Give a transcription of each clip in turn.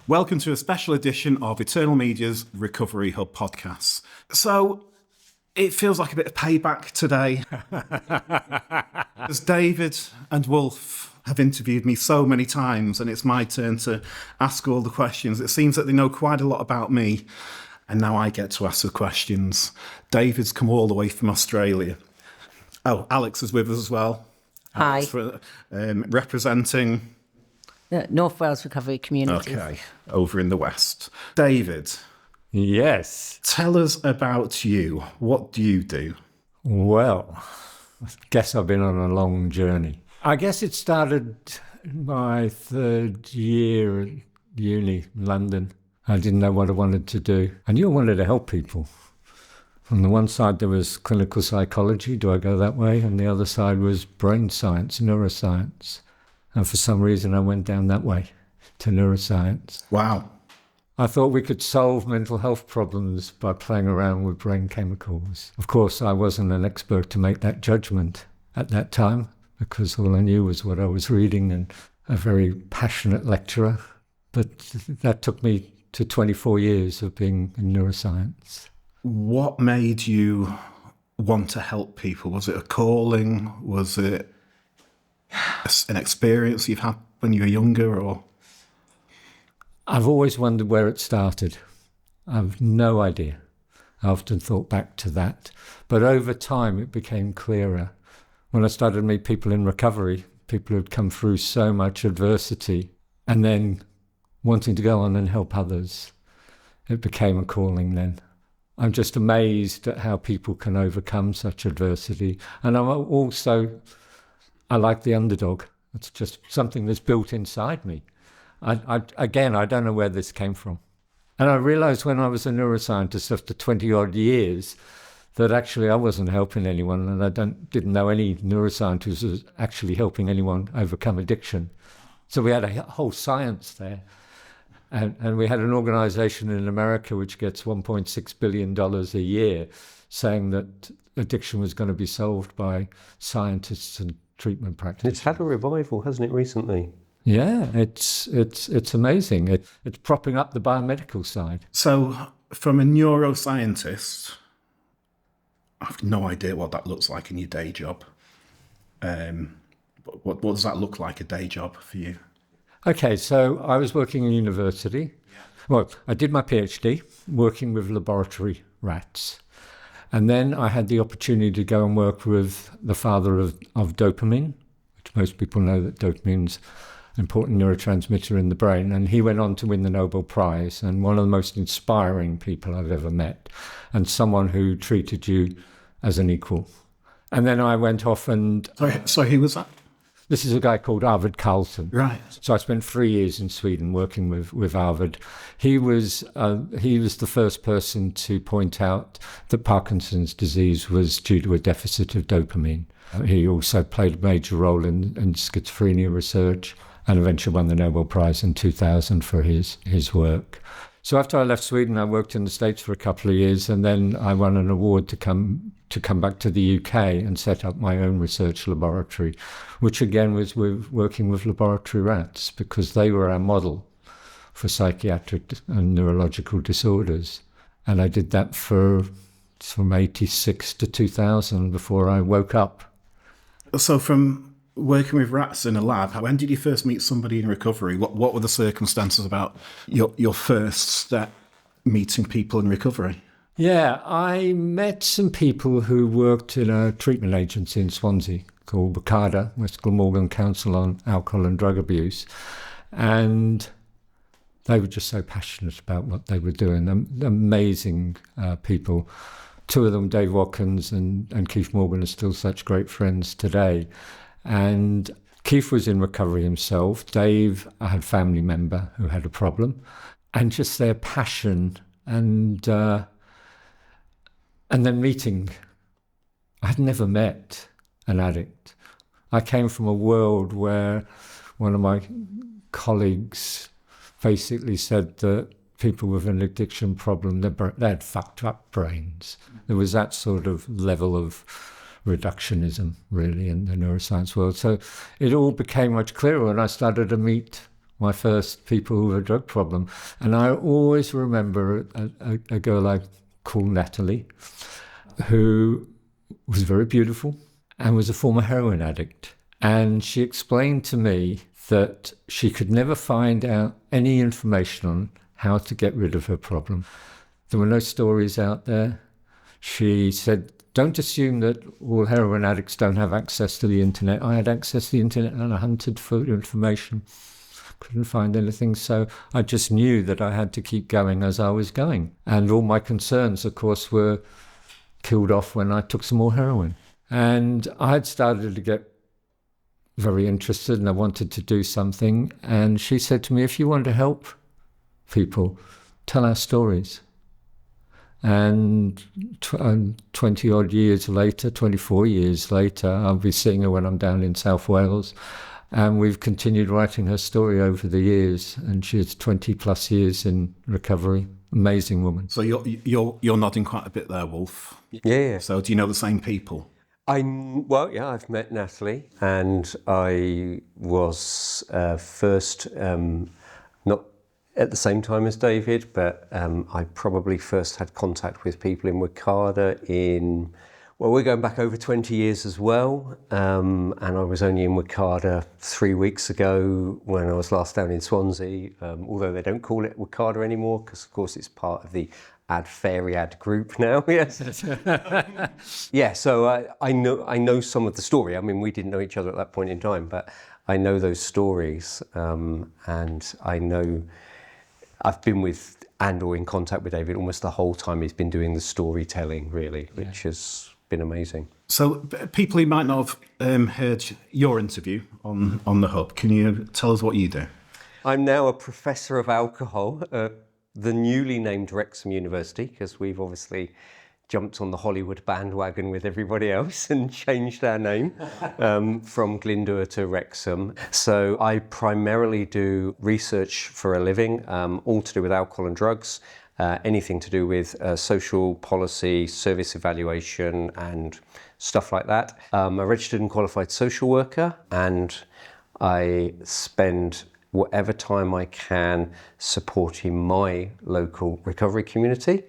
Welcome to a special edition of Eternal Media's Recovery Hub podcast. So, it feels like a bit of payback today. As David and Wulf have interviewed me so many times, and it's my turn to ask all the questions. It seems that they know quite a lot about me, and now I get to ask the questions. David's come all the way from Australia. Oh, Alex is with us as well. Hi. Representing... North Wales Recovery Community. Okay, over in the West. David. Yes. Tell us about you. What do you do? Well, I guess I've been on a long journey. I guess it started my third year at uni in London. I didn't know what I wanted to do. I knew I wanted to help people. On the one side, there was clinical psychology. Do I go that way? And the other side was brain science, neuroscience. And for some reason, I went down that way to neuroscience. Wow. I thought we could solve mental health problems by playing around with brain chemicals. Of course, I wasn't an expert to make that judgment at that time, because all I knew was what I was reading and a very passionate lecturer. But that took me to 24 years of being in neuroscience. What made you want to help people? Was it a calling? Was it an experience you've had when you were younger, or? I've always wondered where it started. I've no idea. I often thought back to that. But over time, it became clearer. When I started to meet people in recovery, people who'd come through so much adversity and then wanting to go on and help others, it became a calling then. I'm just amazed at how people can overcome such adversity. And I like the underdog. It's just something that's built inside me. I don't know where this came from. And I realized when I was a neuroscientist after 20 odd years that actually I wasn't helping anyone, and I didn't know any neuroscientist was actually helping anyone overcome addiction. So we had a whole science there. And we had an organization in America which gets $1.6 billion a year saying that addiction was going to be solved by scientists and treatment practice. It's had a revival, hasn't it, recently? Yeah, it's amazing. It's propping up the biomedical side. So, from a neuroscientist, I have no idea what that looks like in your day job. What does that look like, a day job for you? Okay, so I was working in university. Well, I did my PhD working with laboratory rats. And then I had the opportunity to go and work with the father of dopamine, which most people know that dopamine's an important neurotransmitter in the brain. And he went on to win the Nobel Prize, and one of the most inspiring people I've ever met, and someone who treated you as an equal. And then I went off and... Sorry, who was that? This is a guy called Arvid Carlsson. Right. So I spent 3 years in Sweden working with Arvid. He was the first person to point out that Parkinson's disease was due to a deficit of dopamine. He also played a major role in schizophrenia research and eventually won the Nobel Prize in 2000 for his work. So after I left Sweden, I worked in the States for a couple of years, and then I won an award to come back to the UK and set up my own research laboratory, which again was working with laboratory rats because they were our model for psychiatric and neurological disorders. And I did that from 86 to 2000 before I woke up. So from working with rats in a lab, when did you first meet somebody in recovery? What were the circumstances about your first step meeting people in recovery? Yeah, I met some people who worked in a treatment agency in Swansea called WCADA, West Glamorgan Council on Alcohol and Drug Abuse. And they were just so passionate about what they were doing. Amazing people. Two of them, Dave Watkins and Keith Morgan, are still such great friends today. And Keith was in recovery himself. Dave, I had a family member who had a problem. And just their passion and then meeting. I'd never met an addict. I came from a world where one of my colleagues basically said that people with an addiction problem, they had fucked up brains. There was that sort of level of reductionism, really, in the neuroscience world. So it all became much clearer when I started to meet my first people with a drug problem. And I always remember a girl I call Natalie, who was very beautiful and was a former heroin addict. And she explained to me that she could never find out any information on how to get rid of her problem. There were no stories out there. She said, don't assume that all heroin addicts don't have access to the internet. I had access to the internet and I hunted for information. Couldn't find anything, so I just knew that I had to keep going as I was going. And all my concerns, of course, were killed off when I took some more heroin. And I had started to get very interested and I wanted to do something. And she said to me, if you want to help people, tell our stories. And 20 odd years later, 24 years later, I'll be seeing her when I'm down in South Wales. And we've continued writing her story over the years. And she's 20 plus years in recovery. Amazing woman. So you're nodding quite a bit there, Wulf. Yeah. So do you know the same people? I've met Natalie, and I was first, not at the same time as David, but I probably first had contact with people in Wakada we're going back over 20 years as well, and I was only in Wakada 3 weeks ago when I was last down in Swansea, although they don't call it Wakada anymore, because of course it's part of the Fairy Ad group now. Yes. Yeah, so I know some of the story. I mean, we didn't know each other at that point in time, but I know those stories, and I know I've been with or in contact with David almost the whole time he's been doing the storytelling, really, which has been amazing. So people who might not have heard your interview on the Hub, can you tell us what you do? I'm now a professor of alcohol at the newly named Wrexham University, because we've obviously jumped on the Hollywood bandwagon with everybody else and changed our name from Glyndŵr to Wrexham. So I primarily do research for a living, all to do with alcohol and drugs, anything to do with social policy, service evaluation and stuff like that. I'm a registered and qualified social worker, and I spend whatever time I can supporting my local recovery community,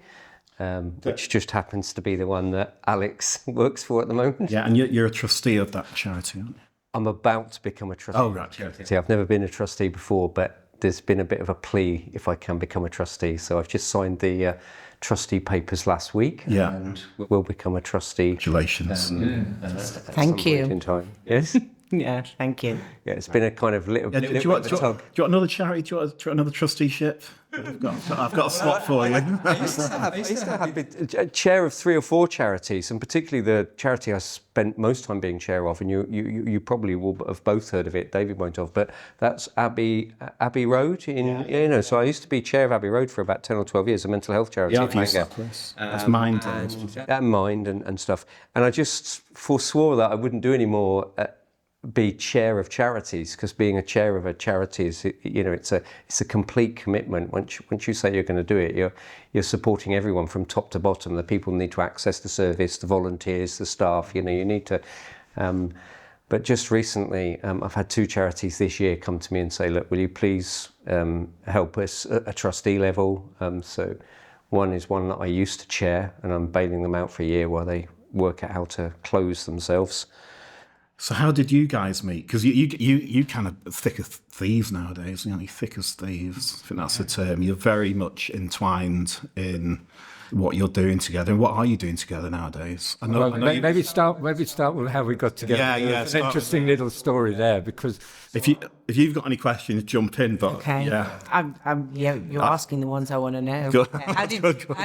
which just happens to be the one that Alex works for at the moment. Yeah, and you're a trustee of that charity, aren't you? I'm about to become a trustee. Oh, right. Yeah. I've never been a trustee before, but there's been a bit of a plea if I can become a trustee. So I've just signed the trustee papers last week, and will become a trustee. Congratulations. Thank you. In time. Yes. Yeah, thank you. Yeah, it's been a kind of little Do bit you of a tug. want another charity? Do you want another trusteeship? I've got a slot for you. I used to have a chair of 3 or 4 charities, and particularly the charity I spent most time being chair of, and you probably will have both heard of it, David won't have, but that's Abbey Road. So I used to be chair of Abbey Road for about 10 or 12 years, a mental health charity. Yeah, that's Mind. Mind and stuff. And I just forswore that I wouldn't do any more be chair of charities, because being a chair of a charity is, it's a complete commitment. Once you say you're going to do it, you're supporting everyone from top to bottom. The people need to access the service, the volunteers, the staff. You need to. But just recently, I've had 2 charities this year come to me and say, "Look, will you please help us at a trustee level?" So one is one that I used to chair, and I'm bailing them out for a year while they work out how to close themselves. So how did you guys meet? Because you kind of thick as thieves nowadays, thick as thieves. I think that's the term. You're very much entwined in what you're doing together. And what are you doing together nowadays? Maybe start with how we got together. Yeah. There's an interesting little story there, because if you've got any questions, jump in. But okay. Yeah, you're asking the ones I want to know. Good. How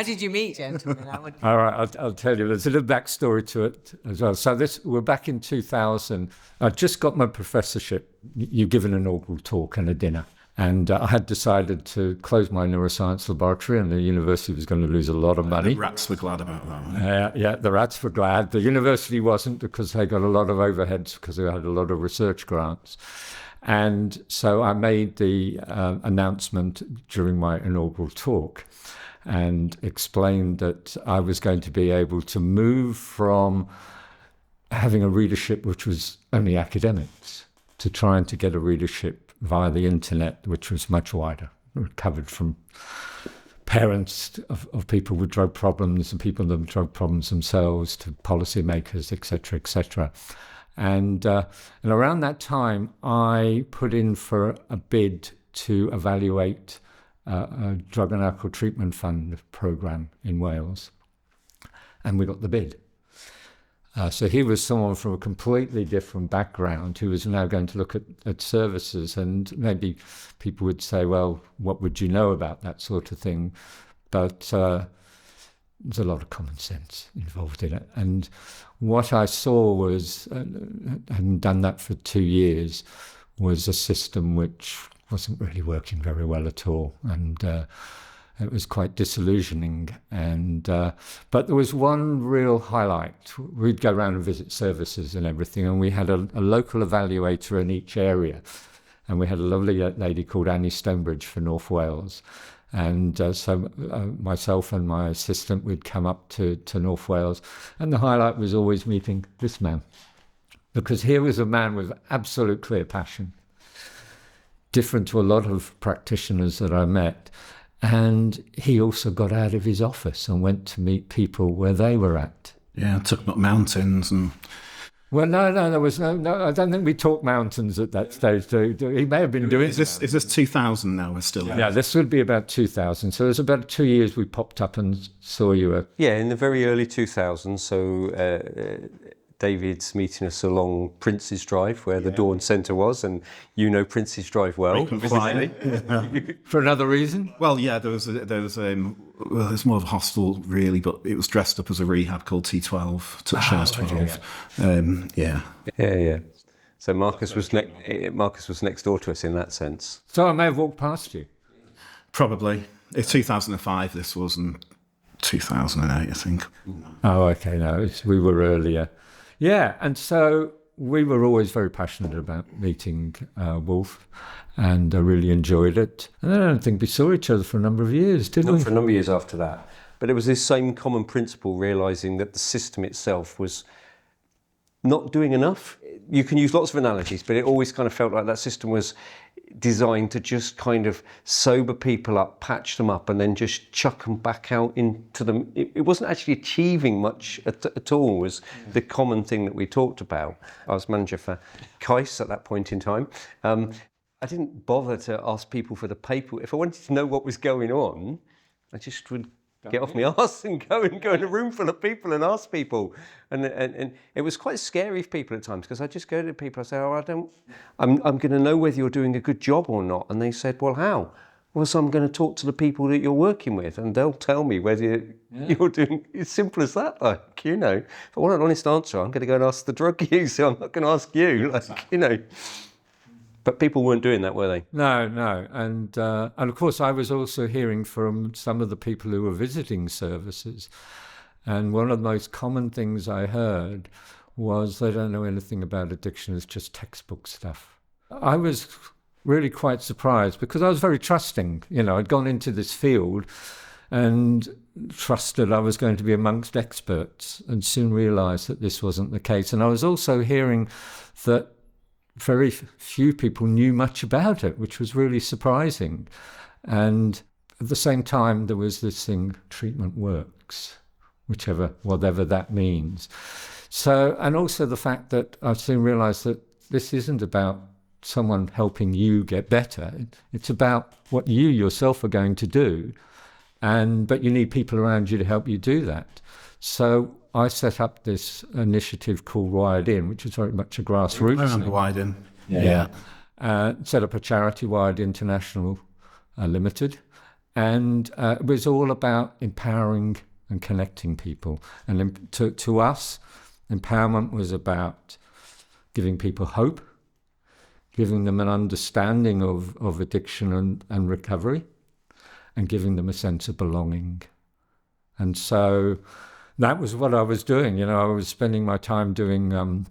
did you meet, gentlemen? All right, I'll tell you. There's a little backstory to it as well. So we're back in 2000. I just got my professorship. You give an inaugural talk and a dinner. And I had decided to close my neuroscience laboratory, and the university was going to lose a lot of money. The rats were glad about that. Yeah, the rats were glad. The university wasn't, because they got a lot of overheads because they had a lot of research grants. And so I made the announcement during my inaugural talk and explained that I was going to be able to move from having a readership which was only academics to trying to get a readership via the internet, which was much wider. It covered from parents of people with drug problems and people with drug problems themselves to policymakers, etc., etc. And around that time, I put in for a bid to evaluate a drug and alcohol treatment fund program in Wales, and we got the bid. So he was someone from a completely different background who was now going to look at services, and maybe people would say, well, what would you know about that sort of thing? But there's a lot of common sense involved in it. And what I saw was, having done that for 2 years, was a system which wasn't really working very well at all. And it was quite disillusioning. And but there was one real highlight. We'd go around and visit services and everything, and we had a local evaluator in each area. And we had a lovely lady called Annie Stonebridge for North Wales. And so myself and my assistant would come up to North Wales, and the highlight was always meeting this man, because here was a man with absolute clear passion, different to a lot of practitioners that I met. And he also got out of his office and went to meet people where they were at. Yeah, took them up mountains and... Well, no, there was no. I don't think we talked mountains at that stage. He may have been doing. Is this 2000 now? We're still. Yeah, this would be about 2000. So it was about 2 years we popped up and saw you. Yeah, in the very early 2000s. So David's meeting us along Prince's Drive, where the Dawn Centre was, and you know Prince's Drive well. For another reason? Well, yeah, there was well, it's more of a hostel really, but it was dressed up as a rehab called T12, Shares 12. Yeah. So Marcus was next door to us in that sense. So I may have walked past you. Probably. It's 2005. This was, and 2008, I think. Oh, okay. No, we were earlier. Yeah, and so we were always very passionate about meeting Wulf, and I really enjoyed it. And I don't think we saw each other for a number of years, did we? Not for a number of years after that. But it was this same common principle, realising that the system itself was not doing enough. You can use lots of analogies, but it always kind of felt like that system was designed to just kind of sober people up, patch them up, and then just chuck them back out into them. It wasn't actually achieving much at all, was the common thing that we talked about. I was manager for Kais at that point in time. I didn't bother to ask people for the paper. If I wanted to know what was going on, I just would get off my arse and go in a room full of people and ask people. And it was quite scary for people at times, because I just go to people, I say, I'm going to know whether you're doing a good job or not. And they said, well, how? Well, so I'm going to talk to the people that you're working with, and they'll tell me whether you're doing, it's simple as that, like, you know. If I want an honest answer, I'm going to go and ask the drug user, I'm not going to ask you, like, you know. But people weren't doing that, were they? No. And of course, I was also hearing from some of the people who were visiting services. And one of the most common things I heard was they don't know anything about addiction, it's just textbook stuff. I was really quite surprised, because I was very trusting. You know, I'd gone into this field and trusted I was going to be amongst experts, and soon realised that this wasn't the case. And I was also hearing that very few people knew much about it, which was really surprising. And at the same time, there was this thing, treatment works, whatever that means. So, and also the fact that I soon realised that this isn't about someone helping you get better. It's about what you yourself are going to do. But you need people around you to help you do that. So I set up this initiative called Wired In, which is very much a grassroots. I remember Wired In. Yeah. Set up a charity, Wired International Limited. And it was all about empowering and connecting people. And to us, empowerment was about giving people hope, giving them an understanding of addiction and recovery, and giving them a sense of belonging. And so that was what I was doing. You know, I was spending my time doing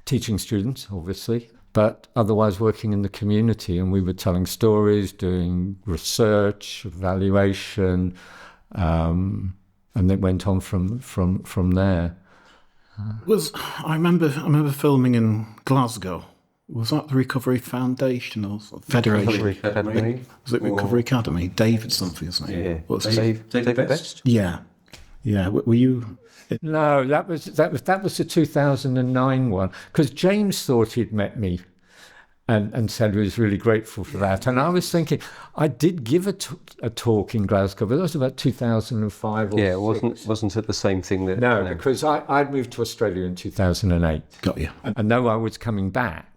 teaching students, obviously, but otherwise working in the community. And we were telling stories, doing research, evaluation, and it went on from there. I remember filming in Glasgow Was that the Recovery Foundation or Federation? Recovery Academy. Was it Recovery Academy? David something, isn't it? Yeah. What's his David Best? Yeah. Yeah. Were you? No, that was the 2009 one, because James thought he'd met me and said he was really grateful for that. And I was thinking, I did give a talk in Glasgow, but that was about 2005 or Yeah, it wasn't it the same thing that... No, because I'd moved to Australia in 2008. Got you. And though I was coming back...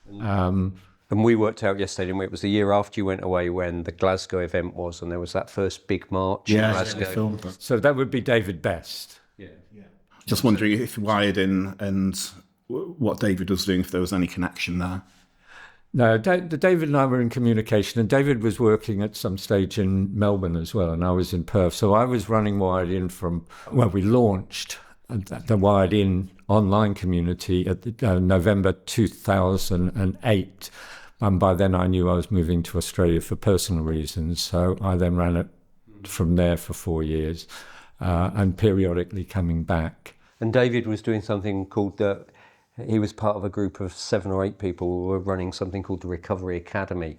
And we worked out yesterday, didn't we? It was the year after you went away when the Glasgow event was, and there was that first big march in Glasgow. Film. So that would be David Best. Yeah. Just wondering if you wired in and what David was doing, if there was any connection there. No, David and I were in communication, and David was working at some stage in Melbourne as well, and I was in Perth. So I was running Wired In we launched the Wired In online community at November 2008. And by then I knew I was moving to Australia for personal reasons. So I then ran it from there for 4 years and periodically coming back. And David was doing something called he was part of a group of 7 or 8 people who were running something called the Recovery Academy.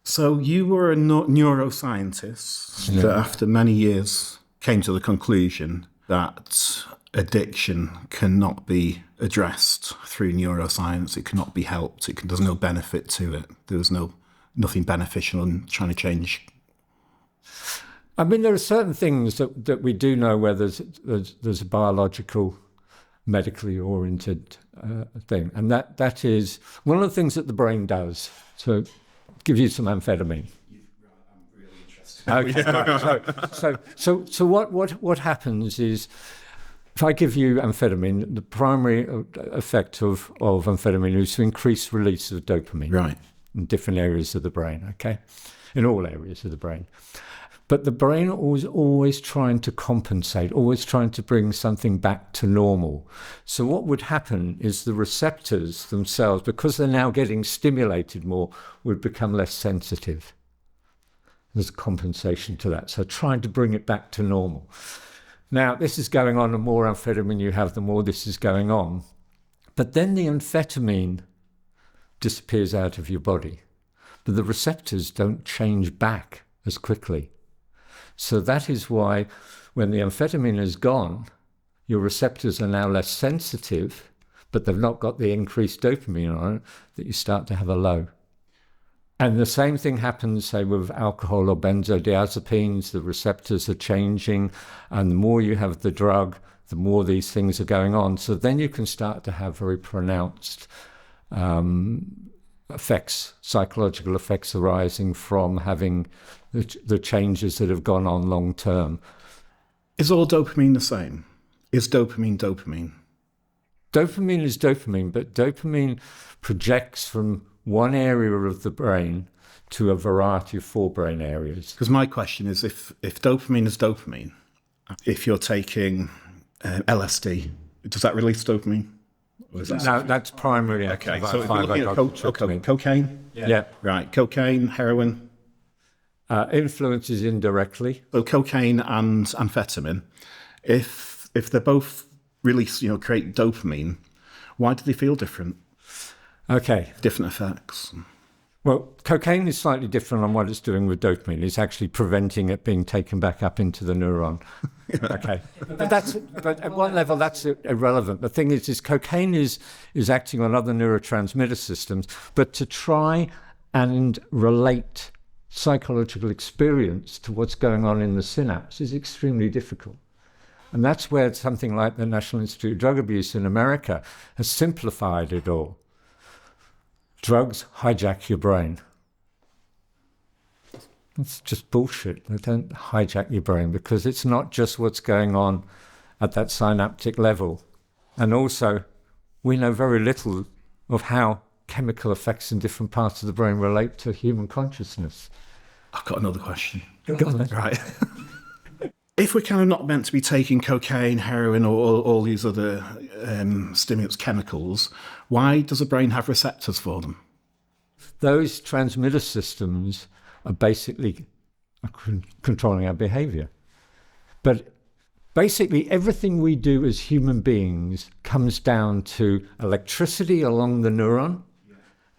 So you were a neuroscientist that after many years came to the conclusion that addiction cannot be addressed through neuroscience. It cannot be helped. There's no benefit to it. There was nothing beneficial in trying to change. I mean, there are certain things that we do know where there's a biological, medically oriented thing, and that is one of the things that the brain does. So, give you some amphetamine. I'm really interested. Okay. So what happens is, if I give you amphetamine, the primary effect of amphetamine is to increase release of dopamine. Right. In different areas of the brain. Okay, in all areas of the brain. But the brain is always trying to compensate, always trying to bring something back to normal. So what would happen is the receptors themselves, because they're now getting stimulated more, would become less sensitive. There's a compensation to that. So trying to bring it back to normal. Now, this is going on. The more amphetamine you have, the more this is going on. But then the amphetamine disappears out of your body. But the receptors don't change back as quickly. So that is why when the amphetamine is gone, your receptors are now less sensitive, but they've not got the increased dopamine on it, that you start to have a low. And the same thing happens, say, with alcohol or benzodiazepines. The receptors are changing, and the more you have the drug, the more these things are going on. So then you can start to have very pronounced effects, psychological effects arising from having the changes that have gone on long term. Is all dopamine the same? Is dopamine dopamine? Dopamine is dopamine, but dopamine projects from one area of the brain to a variety of forebrain areas. Because my question is, if dopamine is dopamine, if you're taking LSD, does that release dopamine? Or is that No, that's primarily okay? So if you're looking at cocaine, yeah. right, cocaine, heroin. Influences indirectly. So cocaine and amphetamine, if they both release, create dopamine, why do they feel different? Okay. Different effects. Well, cocaine is slightly different on what it's doing with dopamine. It's actually preventing it being taken back up into the neuron. Okay. But at one level, that's irrelevant. The thing is cocaine is acting on other neurotransmitter systems, but to try and relate psychological experience to what's going on in the synapse is extremely difficult. And that's where something like the National Institute of Drug Abuse in America has simplified it all. Drugs hijack your brain. It's just bullshit. They don't hijack your brain, because it's not just what's going on at that synaptic level. And also, we know very little of how chemical effects in different parts of the brain relate to human consciousness. I've got another question. Go on then. Right. If we're kind of not meant to be taking cocaine, heroin, or all these other stimulants, chemicals, why does the brain have receptors for them? Those transmitter systems are basically controlling our behavior. But basically everything we do as human beings comes down to electricity along the neuron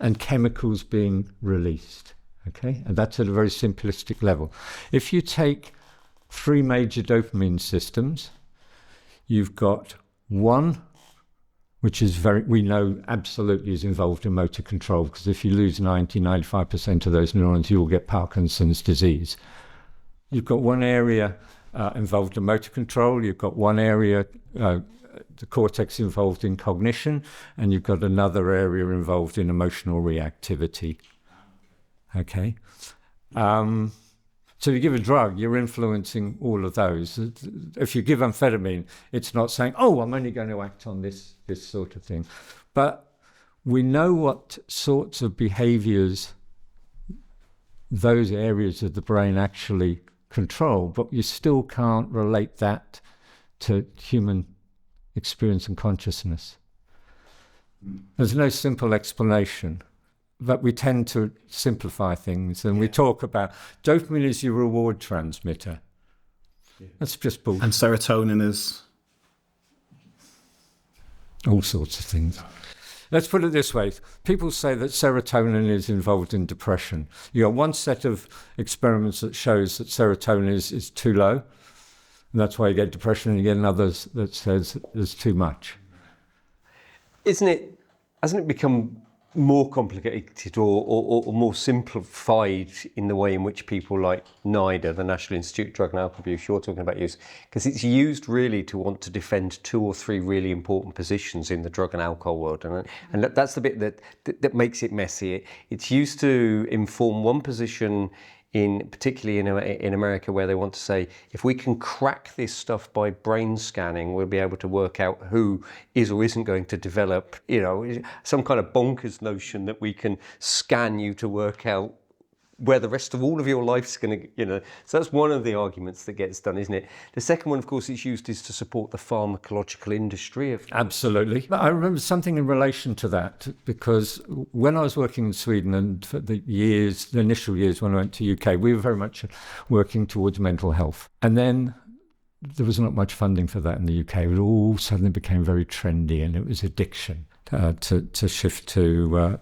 and chemicals being released. Okay, and that's at a very simplistic level. If you take 3 major dopamine systems, you've got one which is we know absolutely is involved in motor control, because if you lose 95% of those neurons, you will get Parkinson's disease. You've got one area involved in motor control, you've got one area, the cortex involved in cognition, and you've got another area involved in emotional reactivity. Okay. So you give a drug, you're influencing all of those. If you give amphetamine, it's not saying, oh, I'm only going to act on this sort of thing. But we know what sorts of behaviors those areas of the brain actually control, but you still can't relate that to human experience and consciousness. There's no simple explanation. But we tend to simplify things, and we talk about dopamine is your reward transmitter. That's just bullshit. And serotonin is? All sorts of things. Let's put it this way. People say that serotonin is involved in depression. You got one set of experiments that shows that serotonin is too low, and that's why you get depression, and you get another that says there's too much. Hasn't it become more complicated or more simplified in the way in which people like NIDA, the National Institute of Drug and Alcohol Abuse, you're talking about use, because it's used really to want to defend 2 or 3 really important positions in the drug and alcohol world, and that's the bit that makes it messy. It's used to inform one position, particularly in America, where they want to say, if we can crack this stuff by brain scanning, we'll be able to work out who is or isn't going to develop, some kind of bonkers notion that we can scan you to work out where the rest of all of your life's going to, So that's one of the arguments that gets done, isn't it? The second one, of course, it's used is to support the pharmacological industry. Absolutely. I remember something in relation to that, because when I was working in Sweden, and for the initial years when I went to UK, we were very much working towards mental health. And then there was not much funding for that in the UK. It all suddenly became very trendy, and it was addiction to shift to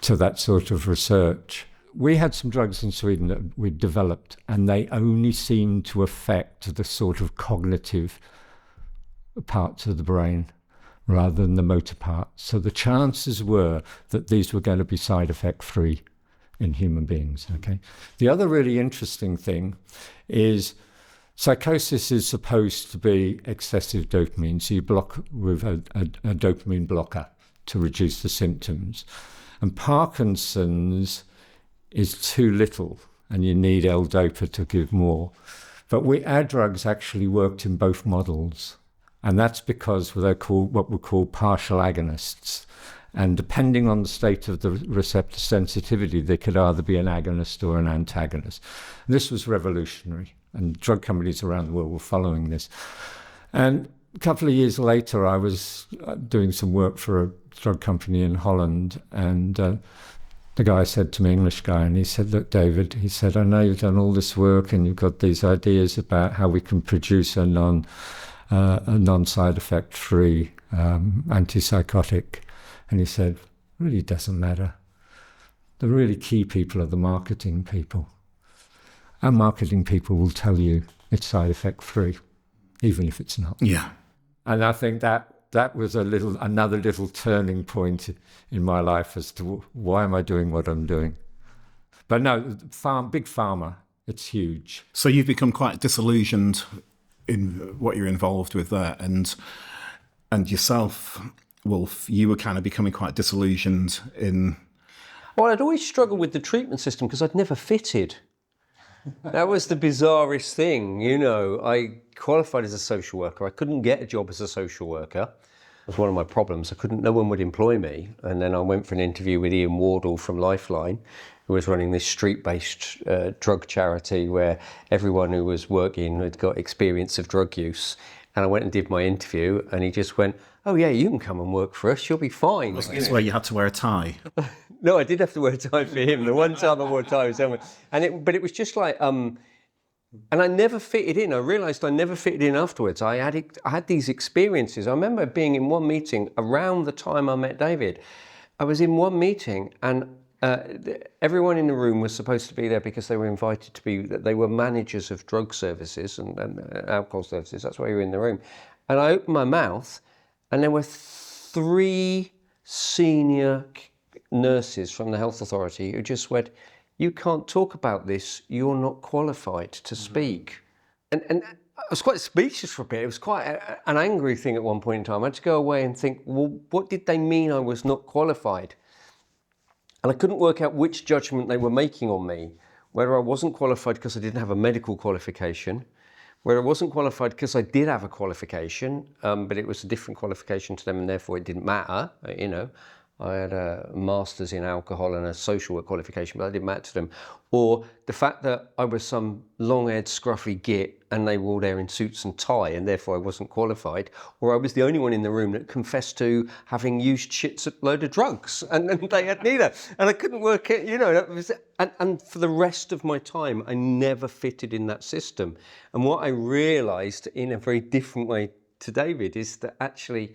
that sort of research. We had some drugs in Sweden that we developed, and they only seemed to affect the sort of cognitive parts of the brain rather than the motor parts. So the chances were that these were going to be side effect free in human beings. Okay. The other really interesting thing is psychosis is supposed to be excessive dopamine. So you block with a dopamine blocker to reduce the symptoms. And Parkinson's is too little, and you need L-DOPA to give more. But our drugs actually worked in both models, and that's because they're called what we call partial agonists. And depending on the state of the receptor sensitivity, they could either be an agonist or an antagonist. This was revolutionary, and drug companies around the world were following this. And a couple of years later, I was doing some work for a drug company in Holland, and the guy said to me, English guy, and he said, look, David, he said, I know you've done all this work and you've got these ideas about how we can produce a non-side effect free antipsychotic. And he said, really doesn't matter. The really key people are the marketing people. Our marketing people will tell you it's side effect free, even if it's not. Yeah. And I think that was another little turning point in my life as to why am I doing what I'm doing. But no, big pharma, it's huge. So you've become quite disillusioned in what you're involved with there, and yourself, Wulf, you were kind of becoming quite disillusioned in... Well, I'd always struggled with the treatment system because I'd never fitted. That was the bizarrest thing, I qualified as a social worker. I couldn't get a job as a social worker. It was one of my problems. No one would employ me. And then I went for an interview with Ian Wardle from Lifeline, who was running this street-based drug charity where everyone who was working had got experience of drug use. And I went and did my interview, and he just went, oh yeah, you can come and work for us, you'll be fine. That's where you had to wear a tie. No, I did have to wear a tie for him. The one time I wore a tie was him. But it was just like, and I never fitted in. I realised I never fitted in afterwards. I had these experiences. I remember being in one meeting around the time I met David, I was in one meeting, and everyone in the room was supposed to be there because they were invited to be. They were managers of drug services and alcohol services. That's why you were in the room. And I opened my mouth, and there were 3 senior nurses from the health authority who just went, "You can't talk about this. You're not qualified to speak." And I was quite speechless for a bit. It was quite an angry thing at one point in time. I had to go away and think, well, what did they mean I was not qualified? And I couldn't work out which judgment they were making on me, whether I wasn't qualified because I didn't have a medical qualification, whether I wasn't qualified because I did have a qualification, but it was a different qualification to them and therefore it didn't matter, you know. I had a master's in alcohol and a social work qualification, but that didn't matter to them. Or the fact that I was some long-haired, scruffy git and they were all there in suits and tie and therefore I wasn't qualified. Or I was the only one in the room that confessed to having used shits a load of drugs and they had neither. And I couldn't work it, you know. That was, and for the rest of my time, I never fitted in that system. And what I realised in a very different way to David is that actually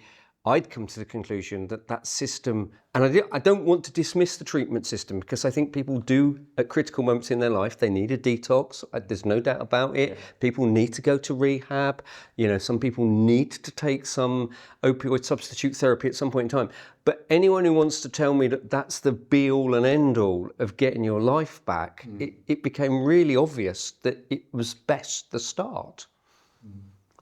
I'd come to the conclusion that that system, and I don't want to dismiss the treatment system because I think people do at critical moments in their life, they need a detox. There's no doubt about it. People need to go to rehab. You know, some people need to take some opioid substitute therapy at some point in time. But anyone who wants to tell me that that's the be all and end all of getting your life back, it became really obvious that it was best the start.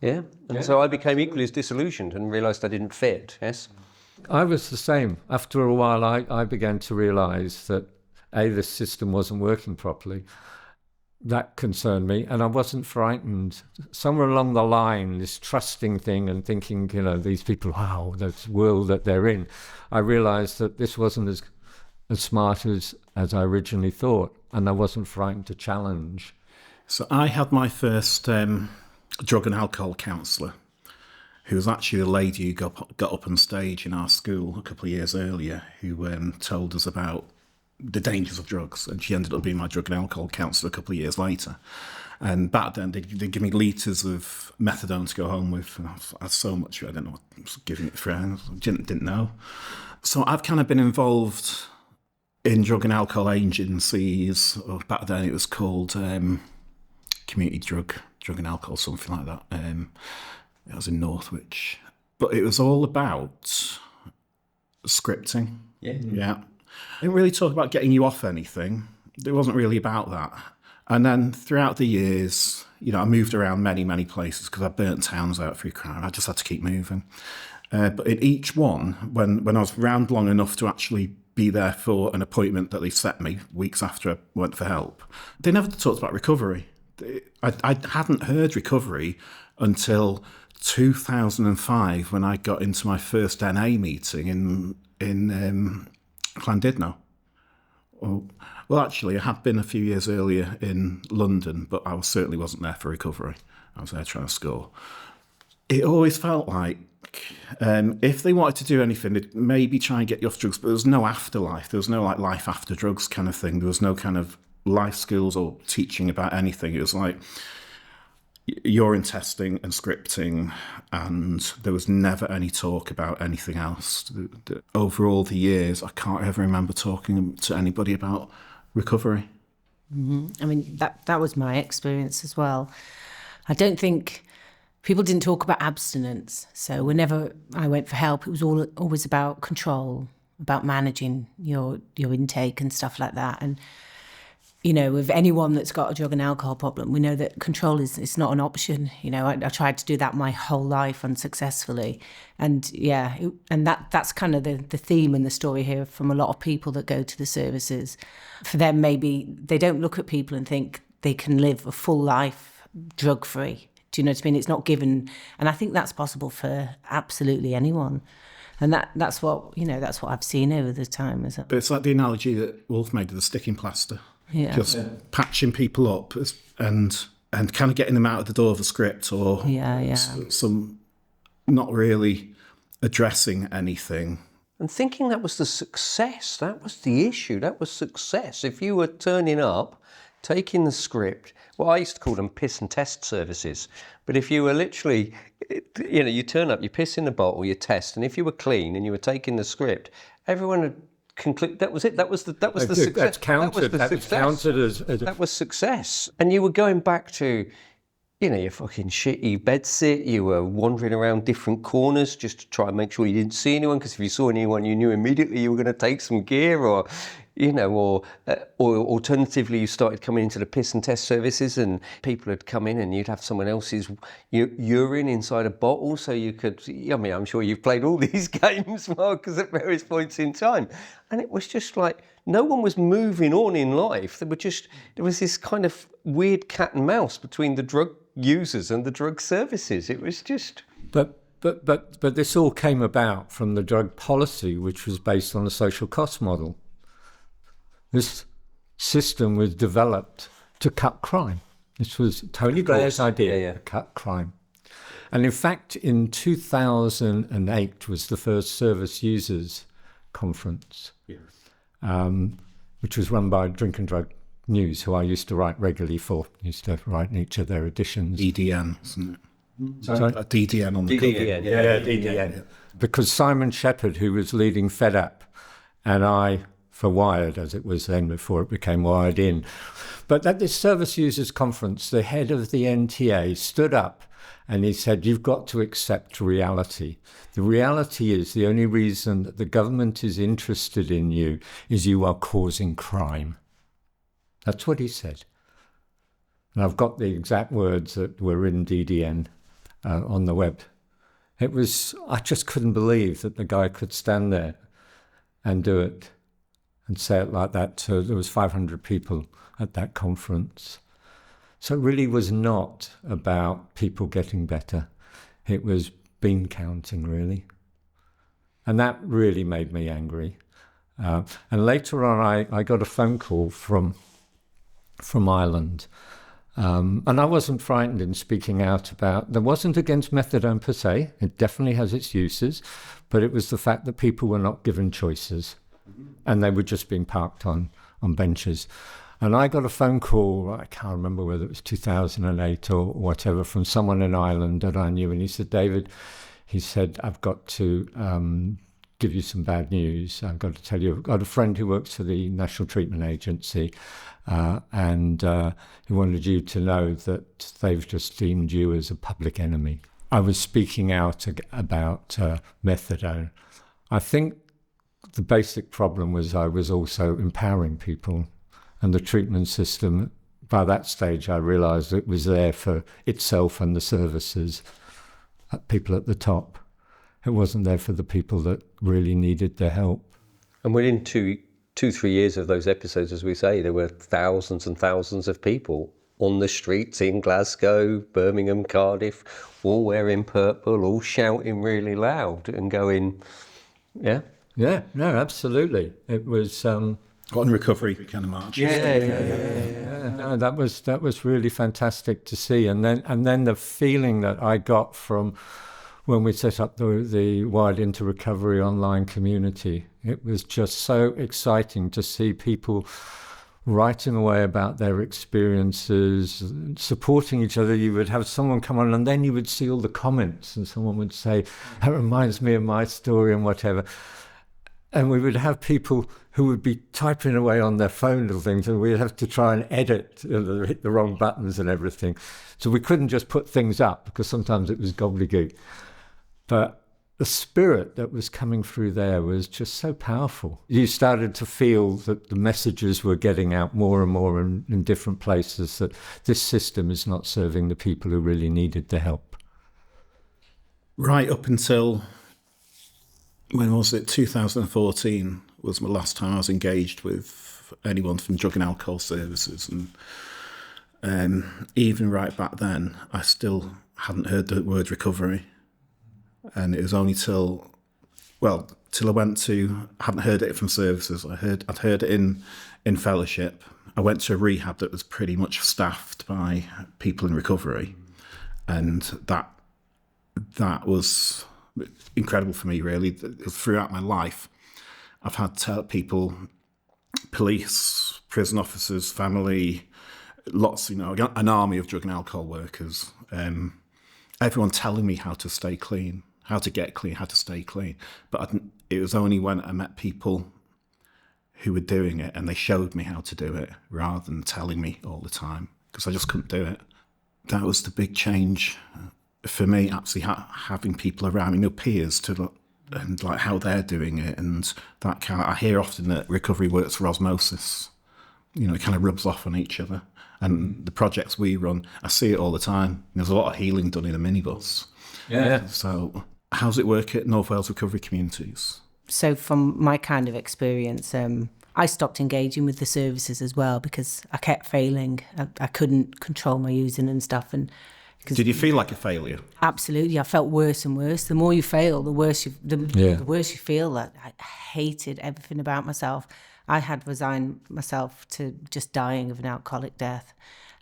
Yeah, and so I became equally as disillusioned and realised I didn't fit, yes? I was the same. After a while, I began to realise that, A, the system wasn't working properly. That concerned me, and I wasn't frightened. Somewhere along the line, this trusting thing and thinking, you know, these people, wow, this world that they're in, I realised that this wasn't as smart as I originally thought, and I wasn't frightened to challenge. So I had my first drug and alcohol counsellor, who was actually the lady who got up on stage in our school a couple of years earlier, who told us about the dangers of drugs, and she ended up being my drug and alcohol counsellor a couple of years later. And back then, they'd give me litres of methadone to go home with. And I had so much, I didn't know what I was giving it for. I didn't know. So I've kind of been involved in drug and alcohol agencies, or back then it was called community drug and alcohol, something like that. It was in Northwich. But it was all about scripting. Yeah. I didn't really talk about getting you off anything. It wasn't really about that. And then throughout the years, you know, I moved around many, many places because I burnt towns out through crime. I just had to keep moving. But in each one, when I was round long enough to actually be there for an appointment that they set me weeks after I went for help, they never talked about recovery. I hadn't heard recovery until 2005 when I got into my first NA meeting in Llandudno. Well, actually, I had been a few years earlier in London, but I certainly wasn't there for recovery. I was there trying to score. It always felt like if they wanted to do anything, they'd maybe try and get you off drugs, but there was no afterlife. There was no like life after drugs kind of thing. There was no kind of life skills or teaching about anything. It was like you're in testing and scripting, and there was never any talk about anything else. Over all the years, I can't ever remember talking to anybody about recovery. Mm-hmm. I mean, that was my experience as well. I don't think people didn't talk about abstinence. So whenever I went for help, it was always about control, about managing your intake and stuff like that. And you know, with anyone that's got a drug and alcohol problem, we know that control is not an option. You know, I tried to do that my whole life unsuccessfully. And yeah, that's kind of the theme and the story here from a lot of people that go to the services. For them, maybe they don't look at people and think they can live a full life drug-free. Do you know what I mean? It's not given. And I think that's possible for absolutely anyone. And that's what I've seen over the time. But it's like the analogy that Wulf made of the sticking plaster. Yeah. Just patching people up and kind of getting them out of the door of a script or some not really addressing anything. And thinking that was the success, that was the issue, that was success. If you were turning up, taking the script, well, I used to call them piss and test services, but if you were literally, you know, you turn up, you piss in the bottle, you test, and if you were clean and you were taking the script, everyone would conclude that was it. That was the success. That's counted. That was the success. That was success. And you were going back to, your fucking shitty bedsit. You were wandering around different corners just to try and make sure you didn't see anyone, because if you saw anyone, you knew immediately you were going to take some gear, or alternatively, you started coming into the piss and test services, and people had come in, and you'd have someone else's urine inside a bottle, so you could. I'm sure you've played all these games, Marcus, at various points in time, and it was just like no one was moving on in life. There was this kind of weird cat and mouse between the drug users and the drug services. It was just. But this all came about from the drug policy, which was based on a social cost model. This system was developed to cut crime. This was Tony Blair's idea, to cut crime. And in fact, in 2008 was the first service users conference, which was run by Drink and Drug News, who I used to write regularly for. Used to write in each of their editions. DDN, isn't it? Sorry? DDN on the DDN, DDN. Because Simon Shepherd, who was leading FedUp, and I, for Wired, as it was then before it became Wired In. But at this service users conference, the head of the NTA stood up and he said, you've got to accept reality. The reality is the only reason that the government is interested in you is you are causing crime. That's what he said. And I've got the exact words that were in DDN on the web. I just couldn't believe that the guy could stand there and do it and say it like that. So there was 500 people at that conference. So it really was not about people getting better. It was bean counting, really. And that really made me angry. And later on, I got a phone call from Ireland. And I wasn't frightened in speaking out about, there wasn't against methadone per se, it definitely has its uses, but it was the fact that people were not given choices and they were just being parked on benches. And I got a phone call, I can't remember whether it was 2008 or whatever, from someone in Ireland that I knew, and he said, David, he said, I've got to give you some bad news. I've got to tell you, I've got a friend who works for the National Treatment Agency, and he wanted you to know that they've just deemed you as a public enemy. I was speaking out about methadone. I think the basic problem was I was also empowering people, and the treatment system, by that stage I realised it was there for itself and the services, people at the top. It wasn't there for the people that really needed the help. And within 2-3 years of those episodes, as we say, there were thousands and thousands of people on the streets in Glasgow, Birmingham, Cardiff, all wearing purple, all shouting really loud and going, yeah? Yeah, no, absolutely. It was... On recovery kind of march. No, that was really fantastic to see. And then the feeling that I got from when we set up the Wired Into Recovery online community, it was just so exciting to see people writing away about their experiences, supporting each other. You would have someone come on and then you would see all the comments and someone would say, that reminds me of my story and whatever. And we would have people who would be typing away on their phone and things, and we'd have to try and edit, hit the wrong buttons and everything. So we couldn't just put things up because sometimes it was gobbledygook. But the spirit that was coming through there was just so powerful. You started to feel that the messages were getting out more and more in different places, that this system is not serving the people who really needed the help. Right up until, when was it, 2014 was my last time I was engaged with anyone from drug and alcohol services. And even right back then, I still hadn't heard the word recovery. And it was only till I went to, I hadn't heard it from services. I'd heard it in fellowship. I went to a rehab that was pretty much staffed by people in recovery. And that was incredible for me, really. Throughout my life, I've had people, police, prison officers, family, lots, an army of drug and alcohol workers, everyone telling me how to stay clean, how to get clean, how to stay clean. But it was only when I met people who were doing it, and they showed me how to do it rather than telling me all the time, because I just couldn't do it. That was the big change for me, actually having people around me, peers, to look and like how they're doing it, and that kind of, I hear often that recovery works for osmosis. It kind of rubs off on each other. And the projects we run, I see it all the time. There's a lot of healing done in a minibus. Yeah. So how's it work at North Wales Recovery Communities? So from my kind of experience, I stopped engaging with the services as well because I kept failing. I couldn't control my using and stuff. And did you feel like a failure? Absolutely. I felt worse and worse. The more you fail, the worse the worse you feel. I hated everything about myself. I had resigned myself to just dying of an alcoholic death.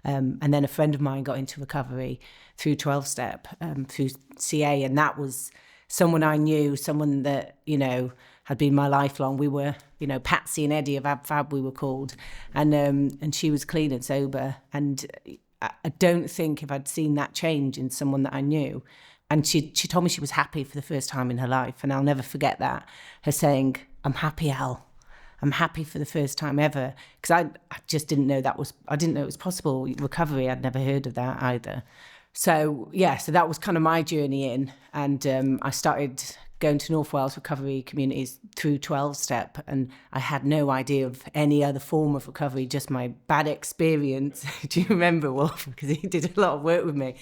And then a friend of mine got into recovery through 12-step, through CA, and that was someone I knew, someone that, had been my lifelong. We were, Patsy and Eddie of AbFab, we were called. And she was clean and sober. And I don't think if I'd seen that change in someone that I knew, and she told me she was happy for the first time in her life, and I'll never forget that, her saying, "I'm happy, Al. I'm happy for the first time ever," because I just didn't know I didn't know it was possible. Recovery, I'd never heard of that either. So that was kind of my journey in, and I started going to North Wales Recovery Communities through 12-step, and I had no idea of any other form of recovery, just my bad experience. Do you remember, Wulf? Because he did a lot of work with me.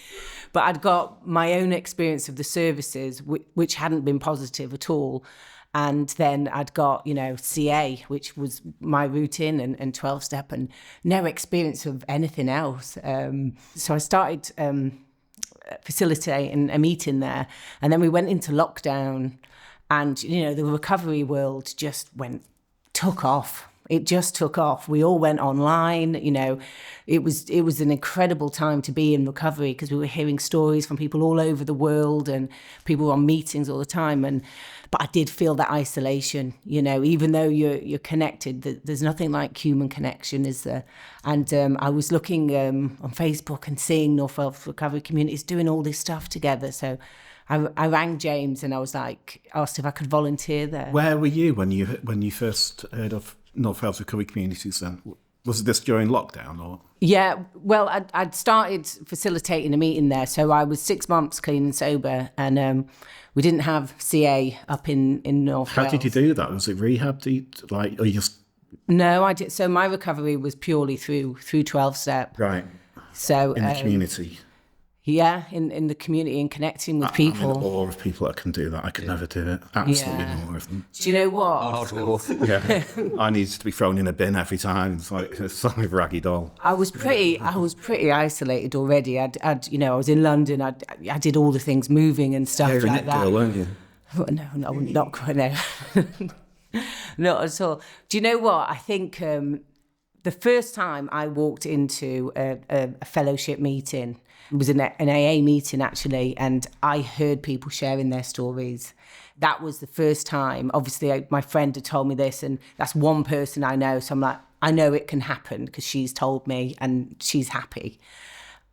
But I'd got my own experience of the services, which hadn't been positive at all. And then I'd got, CA, which was my routine, and 12-step, and no experience of anything else. So I started facilitating a meeting there. And then we went into lockdown, and, the recovery world just took off. It just took off. We all went online. It was an incredible time to be in recovery because we were hearing stories from people all over the world, and people were on meetings all the time. But I did feel that isolation. Even though you're connected, there's nothing like human connection, is there? And I was looking on Facebook and seeing North Wales Recovery Communities doing all this stuff together. So I rang James and I was asked if I could volunteer there. Where were you when you first heard of North Wales Recovery Communities then? Was this during lockdown or? Yeah, well, I'd started facilitating a meeting there. So I was 6 months clean and sober, and we didn't have CA up in North Wales. How did you do that? Was it rehab? Or you just? No, I did. So my recovery was purely through 12-step. Right. So in the community. Yeah, in the community and connecting with people. I'm in awe of people that can do that. I could never do it. Absolutely in awe of them. Do you know what? Yeah, I needed to be thrown in a bin every time. It's like a raggy doll. I was pretty isolated already. I was in London. I did all the things, moving and stuff You're like a that. girl, weren't you? No, not quite. No, not at all. Do you know what? I think the first time I walked into a fellowship meeting. It was an AA meeting, actually, and I heard people sharing their stories. That was the first time. Obviously, my friend had told me this, and that's one person I know. So I'm like, I know it can happen because she's told me and she's happy.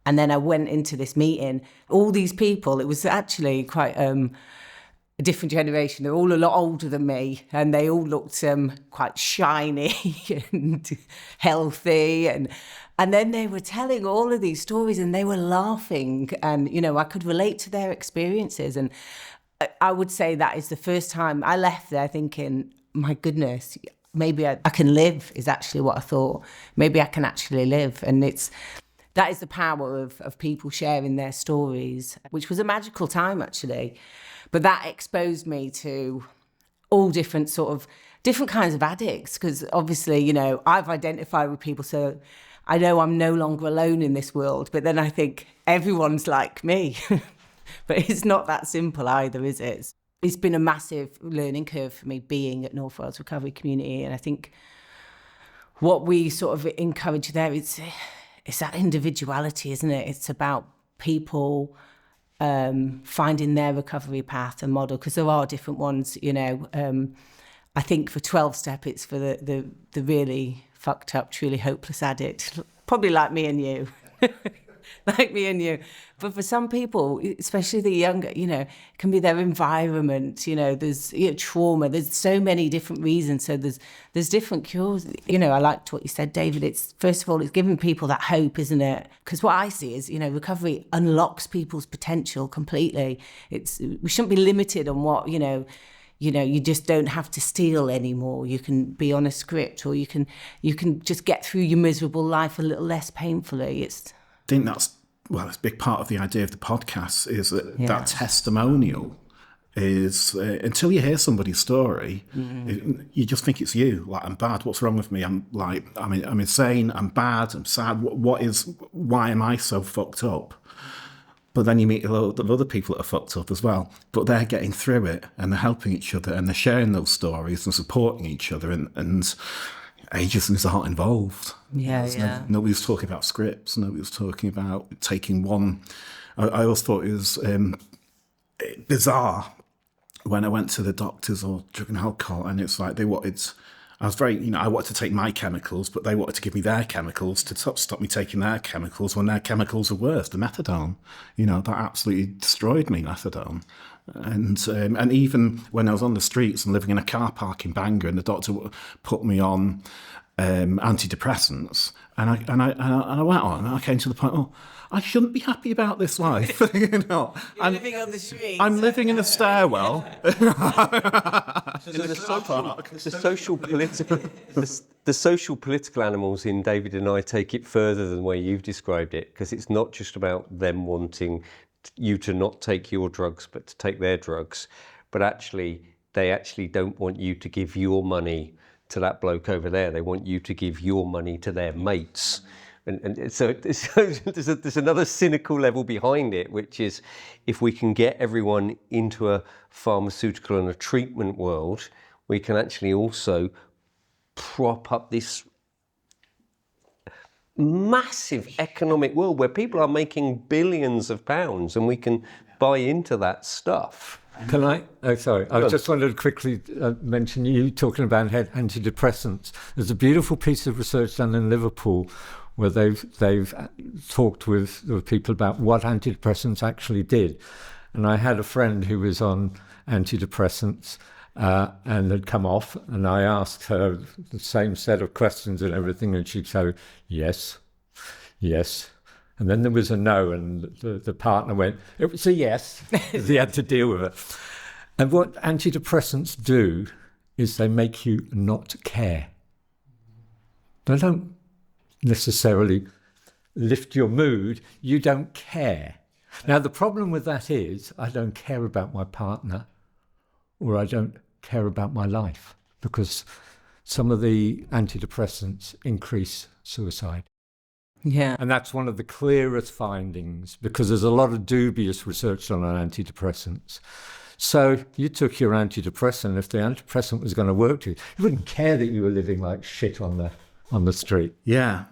And then I went into this meeting. All these people, it was actually quite a different generation. They're all a lot older than me, and they all looked quite shiny and healthy, and then they were telling all of these stories, and they were laughing, and I could relate to their experiences. And I would say that is the first time I left there thinking, my goodness, maybe I can live, is actually what I thought. Maybe I can actually live. And that is the power of people sharing their stories, which was a magical time, actually. But that exposed me to all different kinds of addicts, because obviously, I've identified with people, so I know I'm no longer alone in this world, but then I think everyone's like me. But it's not that simple either, is it? It's been a massive learning curve for me being at North Wales Recovery Community, and I think what we sort of encourage there is that individuality, isn't it? It's about people finding their recovery path and model, because there are different ones, I think for 12-step, it's for the really fucked up, truly hopeless addict, probably like me and you. like me and you. But for some people, especially the younger, it can be their environment. There's trauma. There's so many different reasons. So there's different cures. I liked what you said, David. It's first of all, it's giving people that hope, isn't it? Because what I see is, recovery unlocks people's potential completely. We shouldn't be limited on what you just don't have to steal anymore. You can be on a script, or you can just get through your miserable life a little less painfully. I think it's a big part of the idea of the podcast is that testimonial is until you hear somebody's story, you just think it's you. Like, I'm bad. What's wrong with me? I'm insane. I'm bad. I'm sad. Why am I so fucked up? But then you meet a lot of other people that are fucked up as well. But they're getting through it, and they're helping each other, and they're sharing those stories and supporting each other, and ageism aren't involved. Nobody's talking about scripts. Nobody's talking about taking one. I always thought it was bizarre when I went to the doctors or drug and alcohol, and it's like I wanted to take my chemicals, but they wanted to give me their chemicals to stop me taking their chemicals when their chemicals are worse. The methadone, that absolutely destroyed me, methadone. And even when I was on the streets and living in a car park in Bangor, and the doctor put me on antidepressants, and I went on, and I came to the point, I shouldn't be happy about this life. You're living on the streets. I'm living in a stairwell. The social political animals in David and I take it further than the way you've described it, because it's not just about them wanting you to not take your drugs but to take their drugs, but they actually don't want you to give your money to that bloke over there. They want you to give your money to their mates. And so there's another cynical level behind it, which is if we can get everyone into a pharmaceutical and a treatment world, we can actually also prop up this massive economic world where people are making billions of pounds, and we can buy into that stuff. Can I? Oh, sorry. I just wanted to quickly mention you talking about antidepressants. There's a beautiful piece of research done in Liverpool where they've talked with people about what antidepressants actually did. And I had a friend who was on antidepressants and had come off, and I asked her the same set of questions and everything, and she'd say, yes. And then there was a no, and the partner went, it was a yes, because he had to deal with it. And what antidepressants do is they make you not care. They don't necessarily lift your mood, you don't care. Now, the problem with that is I don't care about my partner, or I don't care about my life, because some of the antidepressants increase suicide. Yeah. And that's one of the clearest findings, because there's a lot of dubious research on antidepressants. So you took your antidepressant, if the antidepressant was going to work to you, you wouldn't care that you were living like shit on the street. Yeah.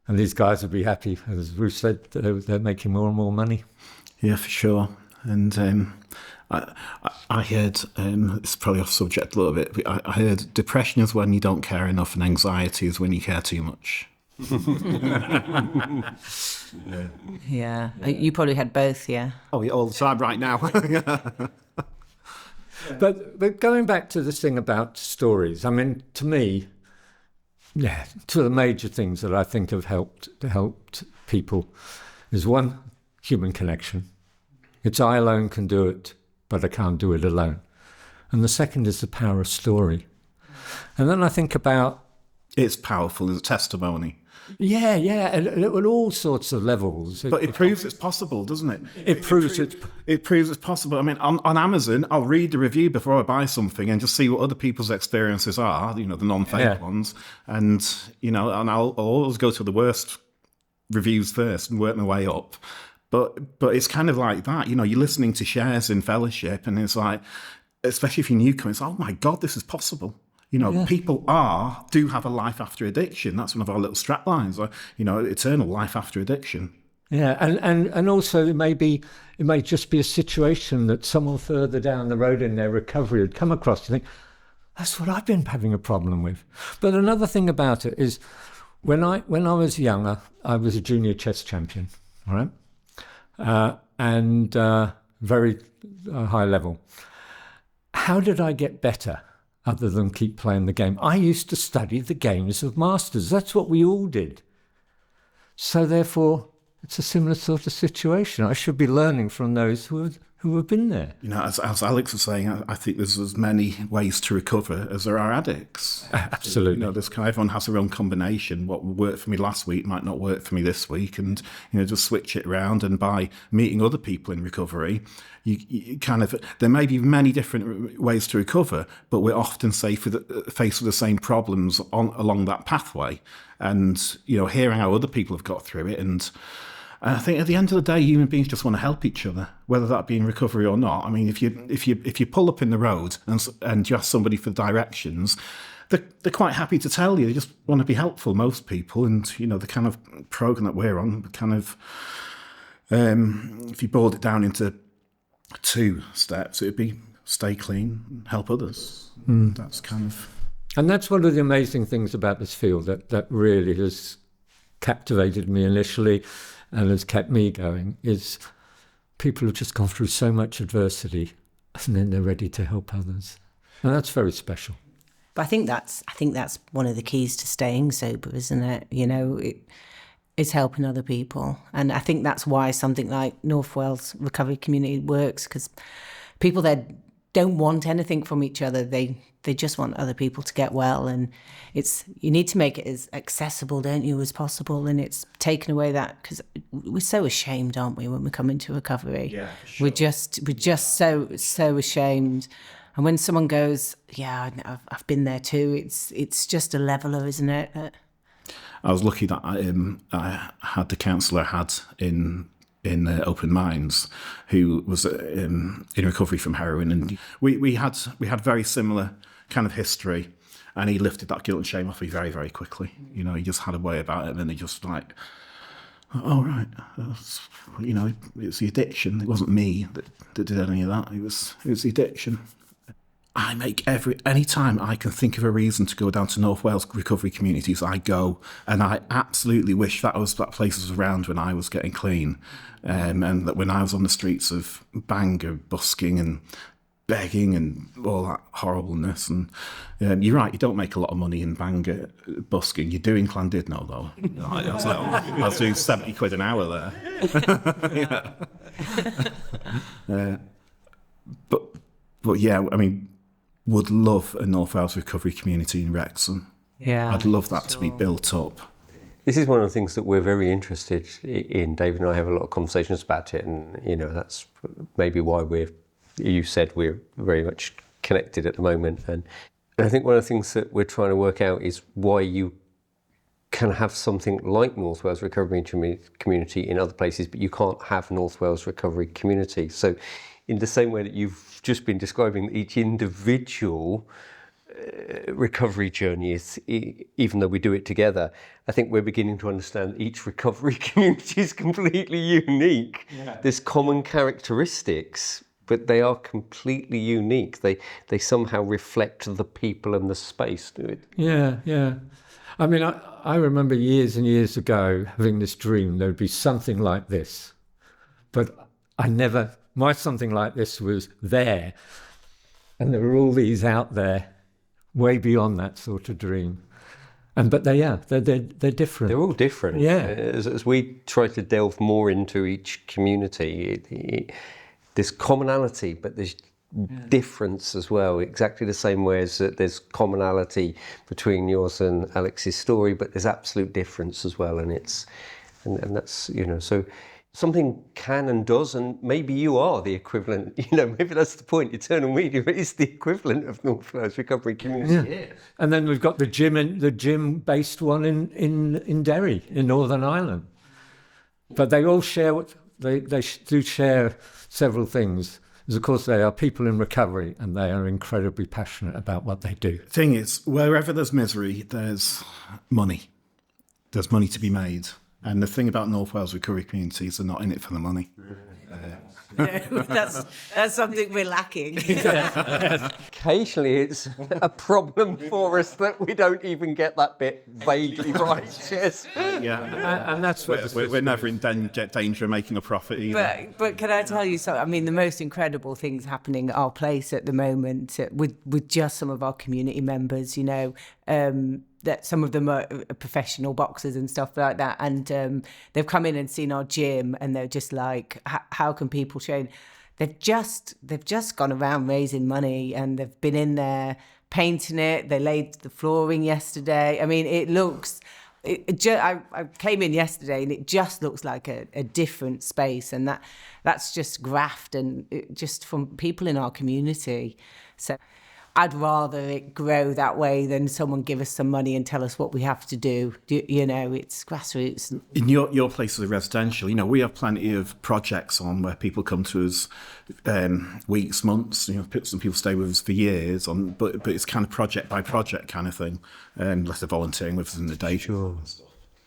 And these guys would be happy, as Ruth said, they're making more and more money. Yeah, for sure. And I heard, it's probably off subject a little bit, but I heard depression is when you don't care enough, and anxiety is when you care too much. Yeah. You probably had both, yeah. Oh, all the time right now. But going back to this thing about stories, I mean, to me, two of the major things that I think have helped people is one, human connection. It's I alone can do it, but I can't do it alone. And the second is the power of story. And then I think about... It's powerful, it's a testimony. Yeah, at all sorts of levels. But it proves it's possible, doesn't it? It proves it's possible. I mean, on Amazon, I'll read the review before I buy something and just see what other people's experiences are, the non-fake ones. And, and I'll always go to the worst reviews first and work my way up. But it's kind of like that, you're listening to shares in fellowship, and it's like, especially if you're newcomer, it's, oh my God, this is possible. People do have a life after addiction. That's one of our little strap lines, eternal life after addiction. Yeah, and also it may just be a situation that someone further down the road in their recovery had come across. You think, that's what I've been having a problem with. But another thing about it is, when I was younger, I was a junior chess champion. all right, and very high level. How did I get better other than keep playing the game? I used to study the games of masters. That's what we all did. So therefore, it's a similar sort of situation. I should be learning from those who have been there. You know, as Alex was saying, I think there's as many ways to recover as there are addicts. Absolutely. You know, everyone has their own combination. What worked for me last week might not work for me this week, and you know, just switch it around. And by meeting other people in recovery, you kind of, there may be many different ways to recover, but we're often faced with the same problems along that pathway. And you know, hearing how other people have got through it, and I think at the end of the day, human beings just want to help each other, whether that be in recovery or not. I mean, if you pull up in the road and you ask somebody for directions, they're quite happy to tell you. They just want to be helpful, most people. And you know, the kind of program that we're on, kind of, if you boiled it down into 2 steps, it'd be stay clean, help others. That's kind of. And that's one of the amazing things about this field that really has captivated me initially and has kept me going, is people have just gone through so much adversity and then they're ready to help others. And that's very special. But I think that's one of the keys to staying sober, isn't it? You know, it's helping other people. And I think that's why something like North Wales Recovery Community works, because people there don't want anything from each other. They just want other people to get well, and you need to make it as accessible, don't you, as possible. And it's taken away that, because we're so ashamed, aren't we, when we come into recovery? Yeah, for sure. We're just so ashamed. And when someone goes, yeah, I've been there too, it's just a leveler, isn't it? I was lucky that I had the counsellor I had in Open Minds, who was in recovery from heroin, and we had very similar kind of history, and he lifted that guilt and shame off me very, very quickly. You know, he just had a way about it, and then he just like, oh right, you know, it's the addiction. It wasn't me that did any of that. It was the addiction. I make any time I can think of a reason to go down to North Wales Recovery Communities, I go, and I absolutely wish that place was around when I was getting clean, and that when I was on the streets of Bangor busking and begging and all that horribleness. And you're right, you don't make a lot of money in Bangor busking. You do in Llandudno though. I was doing 70 quid an hour there. But yeah, I mean, would love a North Wales Recovery Community in Wrexham. Yeah, I'd love that to be built up. This is one of the things that we're very interested in. David and I have a lot of conversations about it, and you know, that's maybe why you said we're very much connected at the moment. And I think one of the things that we're trying to work out is why you can have something like North Wales Recovery Community in other places, but you can't have North Wales Recovery Community. So in the same way that you've just been describing each individual recovery journey, even though we do it together, I think we're beginning to understand each recovery community is completely unique. Yeah. There's common characteristics, but they are completely unique. They somehow reflect the people and the space to it. Yeah. I mean, I remember years and years ago having this dream there would be something like this, but my something like this was there, and there were all these out there way beyond that sort of dream. But they're different. They're all different. Yeah. As we try to delve more into each community, there's commonality, but there's difference as well. Exactly the same way as that there's commonality between yours and Alex's story, but there's absolute difference as well. And that's, you know, so something can and does, and maybe you are the equivalent, you know, maybe that's the point. Eternal Media is the equivalent of North Wales Recovery Community. Yeah. And then we've got the gym-based one in Derry, in Northern Ireland. But they all share, they do share several things. Because of course they are people in recovery, and they are incredibly passionate about what they do. The thing is, wherever there's misery, there's money. There's money to be made. And the thing about North Wales Recovery Communities, they're not in it for the money. That's something we're lacking. Occasionally it's a problem for us that we don't even get that bit vaguely right. Yes. Yeah, And that's what we're never in danger of making a profit either. But can I tell you something? I mean, the most incredible things happening at our place at the moment with just some of our community members, you know, that some of them are professional boxers and stuff like that. And they've come in and seen our gym and they're just like, how can people train? They've just gone around raising money and they've been in there painting it. They laid the flooring yesterday. I mean, it looks... I came in yesterday and it just looks like a different space, and that's just graft and just from people in our community. So I'd rather it grow that way than someone give us some money and tell us what we have to do. You know, it's grassroots. In your place is residential, you know, we have plenty of projects on where people come to us weeks, months, you know, some people stay with us for years, but it's kind of project by project kind of thing, unless they're volunteering with us in the day. Sure.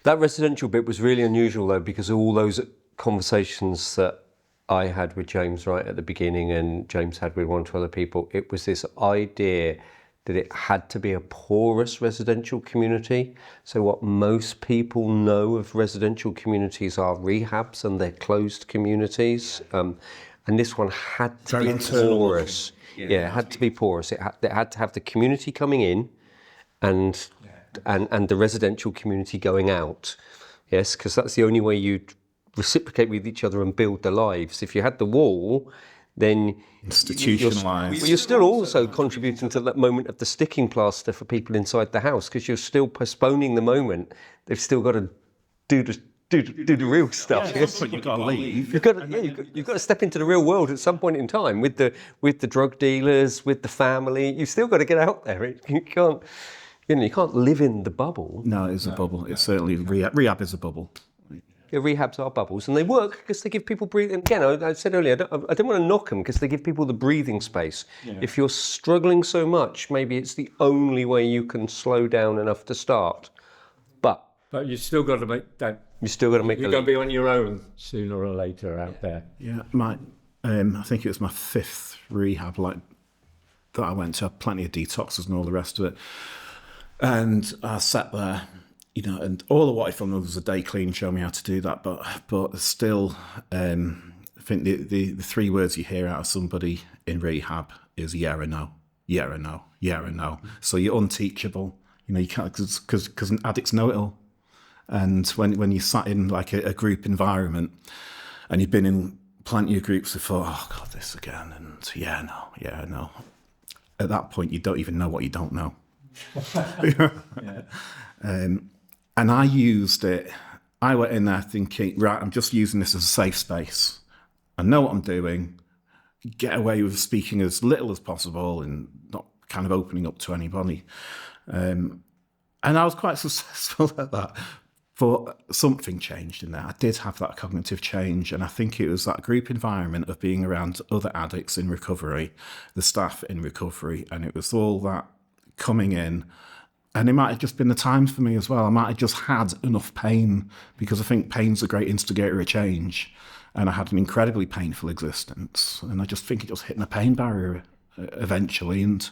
That residential bit was really unusual though, because of all those conversations that I had with James right at the beginning and James had with one or two other people, it was this idea that it had to be a porous residential community. So what most people know of residential communities are rehabs and they're closed communities. And this one had to be porous. Yeah, it had to be porous. It had to have the community coming in and the residential community going out. Yes, because that's the only way you'd reciprocate with each other and build their lives. If you had the wall, then institutionalised. You're still also contributing to that moment of the sticking plaster for people inside the house, because you're still postponing the moment. They've still got to do the real stuff. Yeah, yes. But you've got to leave. You've got to step into the real world at some point in time with the drug dealers, with the family. You've still got to get out there. You can't live in the bubble. No, it's a bubble. It's certainly rehab is a bubble. Yeah, rehabs are bubbles, and they work because they give people breathing. Again, I said earlier, I don't want to knock them because they give people the breathing space. Yeah. If you're struggling so much, maybe it's the only way you can slow down enough to start. But you've still got to make that. You've still got to make. You're going to be on your own sooner or later out there. Yeah, I think it was my 5th rehab that I went to. Plenty of detoxes and all the rest of it, and I sat there. You know, and all I wanted from them was a day clean, show me how to do that. But still, I think the 3 words you hear out of somebody in rehab is yeah or no, yeah or no, yeah or no. So you're unteachable. You know, you can't, because addicts know it all. And when you sat in like a group environment, and you've been in plenty of groups before, oh God, this again, and yeah, no. At that point, you don't even know what you don't know. Yeah. And I used it. I went in there thinking, right, I'm just using this as a safe space. I know what I'm doing. Get away with speaking as little as possible and not kind of opening up to anybody. And I was quite successful at that. But something changed in there. I did have that cognitive change. And I think it was that group environment of being around other addicts in recovery, the staff in recovery. And it was all that coming in. And it might have just been the time for me as well. I might have just had enough pain, because I think pain's a great instigator of change. And I had an incredibly painful existence. And I just think it just hit my pain barrier eventually. And,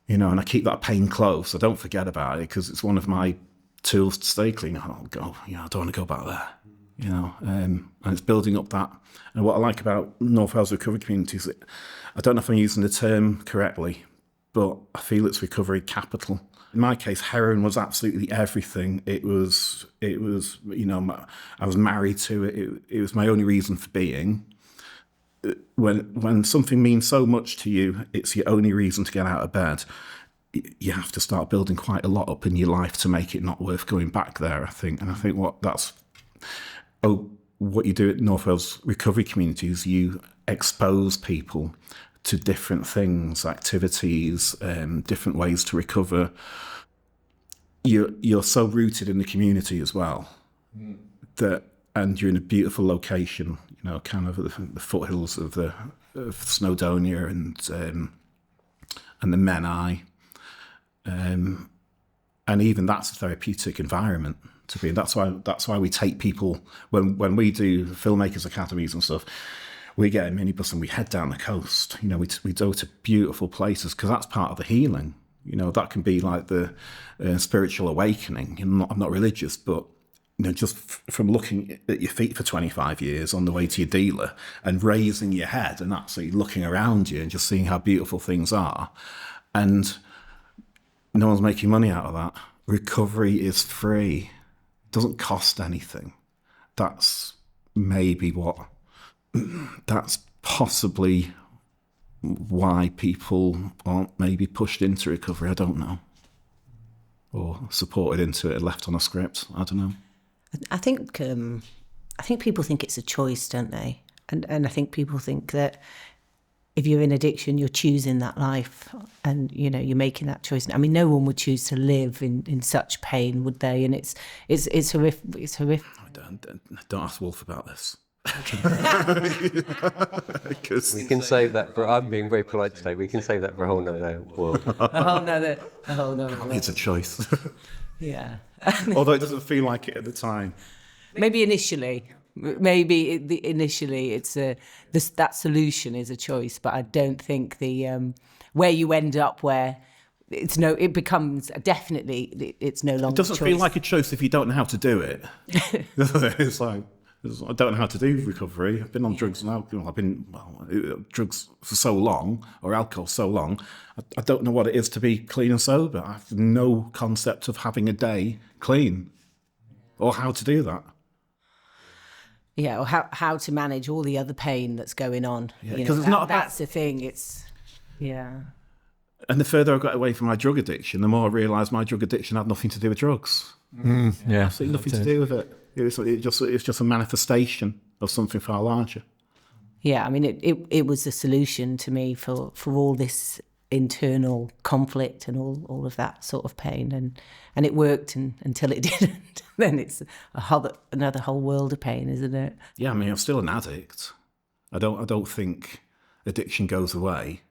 you know, and I keep that pain close. I don't forget about it, because it's one of my tools to stay clean. I'll go, you know, I don't want to go back there, you know. And it's building up that. And what I like about North Wales recovery communities, I don't know if I'm using the term correctly, but I feel it's recovery capital. In my case, heroin was absolutely everything. It was, you know, I was married to it. It was my only reason for being. When something means so much to you, it's your only reason to get out of bed. You have to start building quite a lot up in your life to make it not worth going back there, I think. And I think what you do at North Wales recovery communities, you expose people to different things, activities, different ways to recover. You're so rooted in the community as well, and you're in a beautiful location, you know, kind of the foothills of Snowdonia and the Menai, and even that's a therapeutic environment to be in. That's why we take people when we do filmmakers academies and stuff. we get a minibus and we head down the coast. You know, we go to beautiful places because that's part of the healing. You know, that can be like the spiritual awakening. You know, I'm not religious, but you know, just from looking at your feet for 25 years on the way to your dealer and raising your head and actually looking around you and just seeing how beautiful things are. And no one's making money out of that. Recovery is free. It doesn't cost anything. That's possibly why people aren't maybe pushed into recovery. I don't know. Or supported into it and left on a script. I don't know. I think people think it's a choice, don't they? And I think people think that if you're in addiction, you're choosing that life, and you know you're making that choice. I mean, no one would choose to live in such pain, would they? And it's horrific. It's horrific. Don't ask Wulf about this. We can save that for. I'm being very polite today. We can save that for a whole nother world. a whole nother. It's a choice. Yeah. Although it doesn't feel like it at the time. Maybe initially it's that solution is a choice, but I don't think the where you end up where it becomes definitely it's no longer. It doesn't feel like a choice if you don't know how to do it. It's like I don't know how to do recovery. I've been on drugs and alcohol. I've been drugs for so long, or alcohol so long. I don't know what it is to be clean and sober. I have no concept of having a day clean, or how to do that. Yeah, or how to manage all the other pain that's going on. Yeah, because that's the thing. And the further I got away from my drug addiction, the more I realised my drug addiction had nothing to do with drugs. Absolutely nothing to do with it. It's just a manifestation of something far larger. Yeah, I mean, it was a solution to me for all this internal conflict and all of that sort of pain, and it worked until it didn't. Then it's another whole world of pain, isn't it? Yeah, I mean, I'm still an addict. I don't think addiction goes away.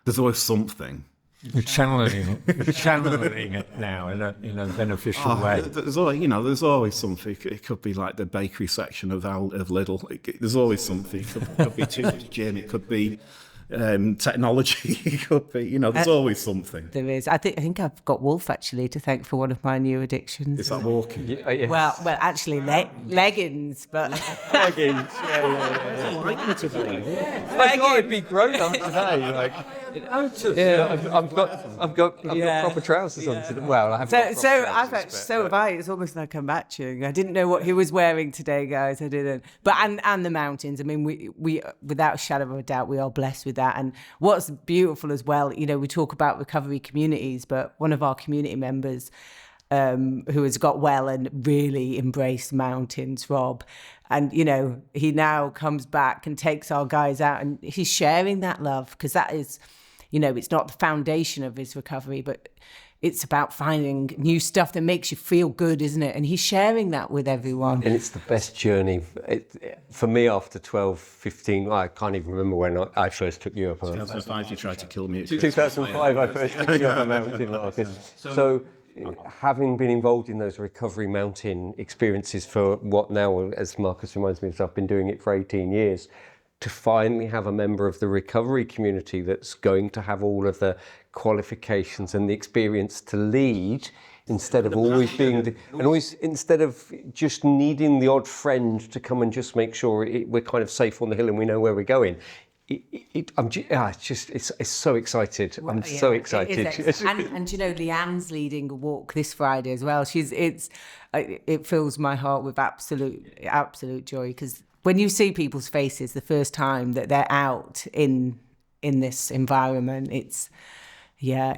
There's always something. You're channeling it now in a beneficial way. There's always something. It could be like the bakery section of Lidl. There's always something. It could be too much gin. It could be technology. It could be, there's always something. There is. I think I've got Wulf actually to thank for one of my new addictions. Is that walking? Yeah, yes. Well, actually, leggings, but Leggings. Yeah. I thought it'd be grown up today. Like, I've got proper trousers on today. Well, I have. So have I. It's almost like I'm matching. I didn't know what he was wearing today, guys. I didn't. But and the mountains. I mean, we without a shadow of a doubt, we are blessed with that. And what's beautiful as well, we talk about recovery communities, but one of our community members who has got well and really embraced mountains, Rob. And, he now comes back and takes our guys out, and he's sharing that love, because that is, it's not the foundation of his recovery, but it's about finding new stuff that makes you feel good, isn't it? And he's sharing that with everyone. And it's the best journey. For me, after 12, 15, I can't even remember when I first took you up. 2005, you tried to kill me. 2005, I first took you up on Mountain Larkin. So having been involved in those recovery mountain experiences for what now, as Marcus reminds me, I've been doing it for 18 years, to finally have a member of the recovery community that's going to have all of the qualifications and the experience to lead, instead of always being instead of just needing the odd friend to come and just make sure we're kind of safe on the hill and we know where we're going. It's so excited. I'm so excited. And Leanne's leading a walk this Friday as well. It fills my heart with absolute joy, because when you see people's faces the first time that they're out in this environment, it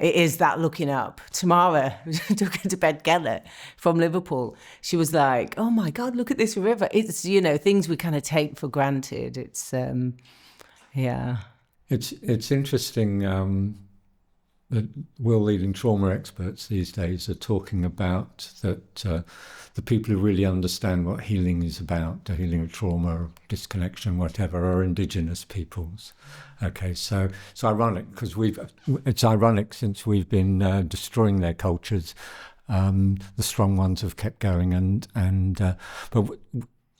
is that looking up. Tamara took her to bed Gellert from Liverpool. She was like, oh my God, look at this river. It's, things we kind of take for granted. It's, It's interesting that leading trauma experts these days are talking about that the people who really understand what healing is about, the healing of trauma, disconnection, whatever, are Indigenous peoples. Okay, so it's ironic because since we've been destroying their cultures, the strong ones have kept going, but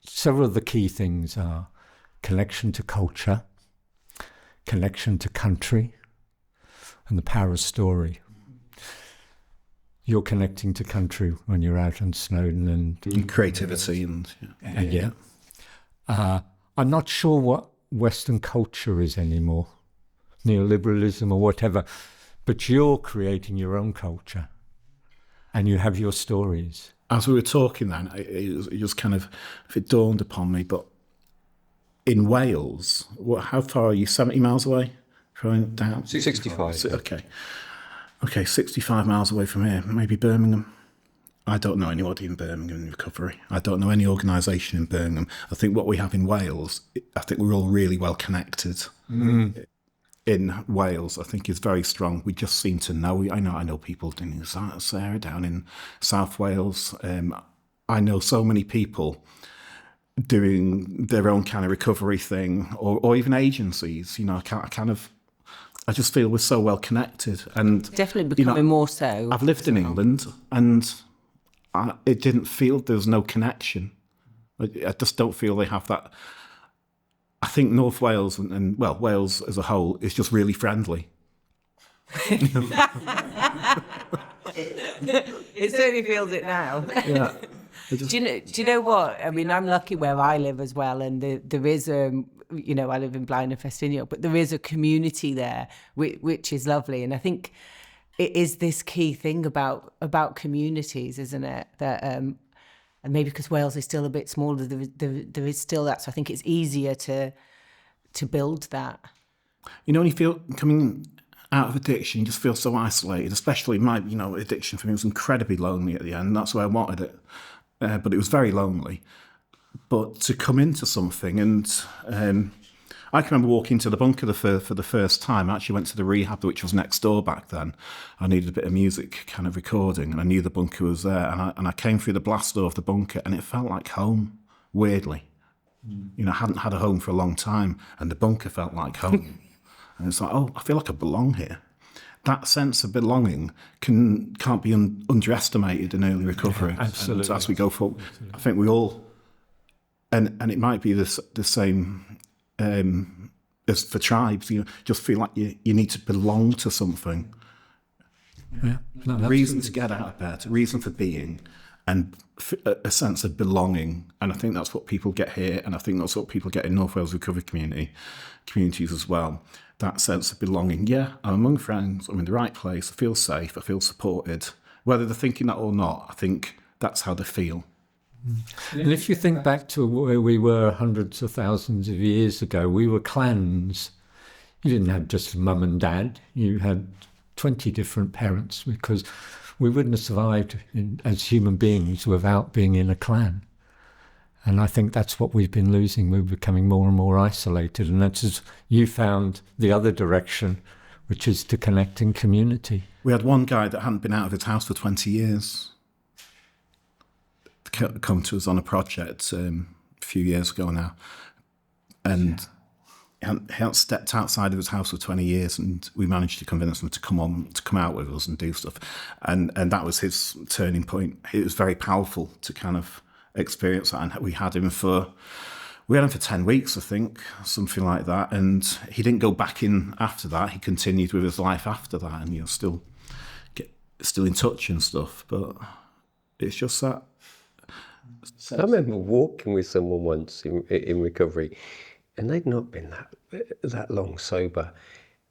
several of the key things are connection to culture, connection to country, and the power of story. You're connecting to country when you're out on Snowdon and creativity and I'm not sure what Western culture is anymore, neoliberalism or whatever, but you're creating your own culture and you have your stories. As we were talking then, it just kind of, it dawned upon me, but in Wales, how far are you, 70 miles away? Going down? 65. Okay, 65 miles away from here, maybe Birmingham. I don't know anybody in Birmingham in recovery. I don't know any organisation in Birmingham. I think what we have in Wales, I think we're all really well connected. In Wales, I think is very strong. We just seem to know. I know people doing Sarah down in South Wales. I know so many people doing their own kind of recovery thing, or even agencies. I just feel we're so well connected, and Definitely becoming more so. I've lived in England, and it didn't feel there was no connection. I just don't feel they have that. I think North Wales and Wales as a whole is just really friendly. It certainly feels it now. Yeah. Do you know what? I mean, I'm lucky where I live as well, and there is I live in Blaen and Festiniog, but there is a community there, which is lovely, and I think it is this key thing about communities, isn't it? That and maybe because Wales is still a bit smaller, there is still that. So I think it's easier to build that. When you feel coming out of addiction, you just feel so isolated. Especially my, addiction for me was incredibly lonely at the end. That's why I wanted it, but it was very lonely. But to come into something, and I can remember walking to the bunker for the first time. I actually went to the rehab, which was next door back then. I needed a bit of music kind of recording, and I knew the bunker was there. And I came through the blast door of the bunker, and it felt like home, weirdly. I hadn't had a home for a long time, and the bunker felt like home. And it's like, I feel like I belong here. That sense of belonging can't be underestimated in early recovery. Yeah, absolutely. And as we go forward, I think we all, and it might be the same as for tribes, just feel like you need to belong to something. Yeah, Reason to get out of bed, reason for being, and a sense of belonging. And I think that's what people get here, and I think that's what people get in North Wales recovery communities as well. That sense of belonging. Yeah, I'm among friends, I'm in the right place, I feel safe, I feel supported. Whether they're thinking that or not, I think that's how they feel. And if you think back to where we were hundreds of thousands of years ago, we were clans. You didn't have just mum and dad. You had 20 different parents, because we wouldn't have survived as human beings without being in a clan. And I think that's what we've been losing. We're becoming more and more isolated. And that's as you found the other direction, which is to connect in community. We had one guy that hadn't been out of his house for 20 years come to us on a project a few years ago now. And he hadn't stepped outside of his house for 20 years, and we managed to convince him to come out with us and do stuff. And that was his turning point. It was very powerful to kind of experience that. And we had him for 10 weeks, I think, something like that. And he didn't go back in after that. He continued with his life after that, and still in touch and stuff. But it's just that. I remember walking with someone once in recovery, and they'd not been that long sober.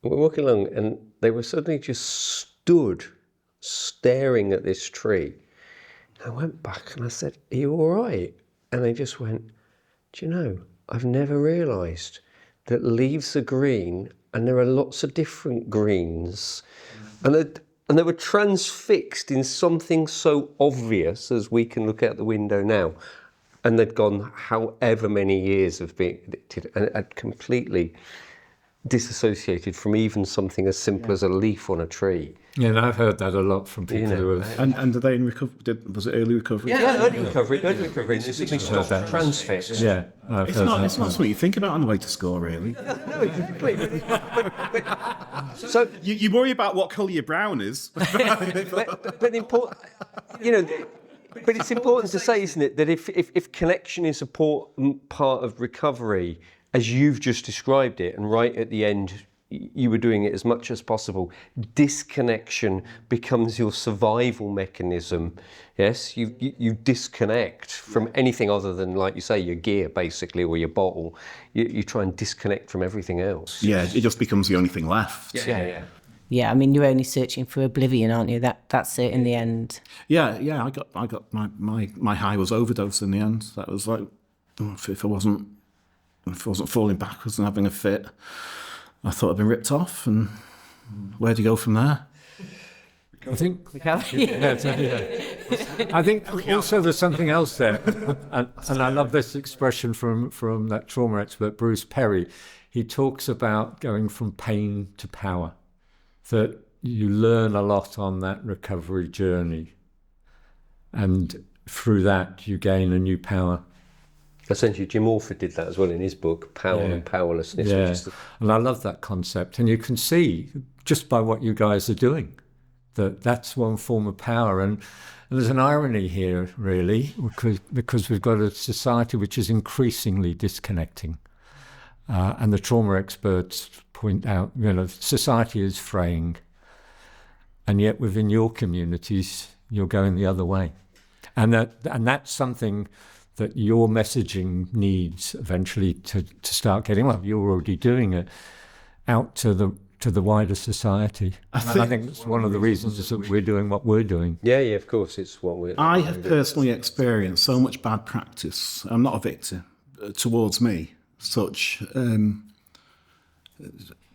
And we're walking along, and they were suddenly just stood staring at this tree. I went back and I said, "Are you all right?" And they just went, "Do you know, I've never realised that leaves are green, and there are lots of different greens." And they were transfixed in something so obvious as we can look out the window now. And they'd gone however many years of being addicted, and had completely disassociated from even something as simple as a leaf on a tree. Yeah, and I've heard that a lot from people who have... And are they in recovery? Was it early recovery? Yeah, early recovery. This is transfixed. Yeah, I've heard that. It's not something you think about on the way to school, really. No, exactly. So you worry about what colour your brown is. but important, But it's important to say, isn't it, that if connection is a part of recovery, as you've just described it, and right at the end, you were doing it as much as possible, disconnection becomes your survival mechanism. Yes, you disconnect from anything other than, like you say, your gear, basically, or your bottle. You try and disconnect from everything else. Yeah, it just becomes the only thing left. Yeah. Yeah, I mean, you're only searching for oblivion, aren't you? That's it in the end. Yeah. I got my high was overdose in the end. That was like, if I wasn't falling backwards and having a fit, I thought I'd been ripped off. And where do you go from there? I think I think also there's something else there, and I love this expression from that trauma expert Bruce Perry. He talks about going from pain to power, that you learn a lot on that recovery journey, and through that you gain a new power. Essentially, Jim Orford did that as well in his book, Power and Powerlessness. Yeah, and I love that concept, and you can see just by what you guys are doing that's one form of power. And there's an irony here, really, because we've got a society which is increasingly disconnecting. And the trauma experts point out, society is fraying. And yet within your communities, you're going the other way. And that's something that your messaging needs eventually to start getting, well, you're already doing it, out to the wider society. I think it's one of the reasons is that we're doing what we're doing. Yeah, of course, it's what we're... I have personally experienced so much bad practice. I'm not a victim, towards me. Such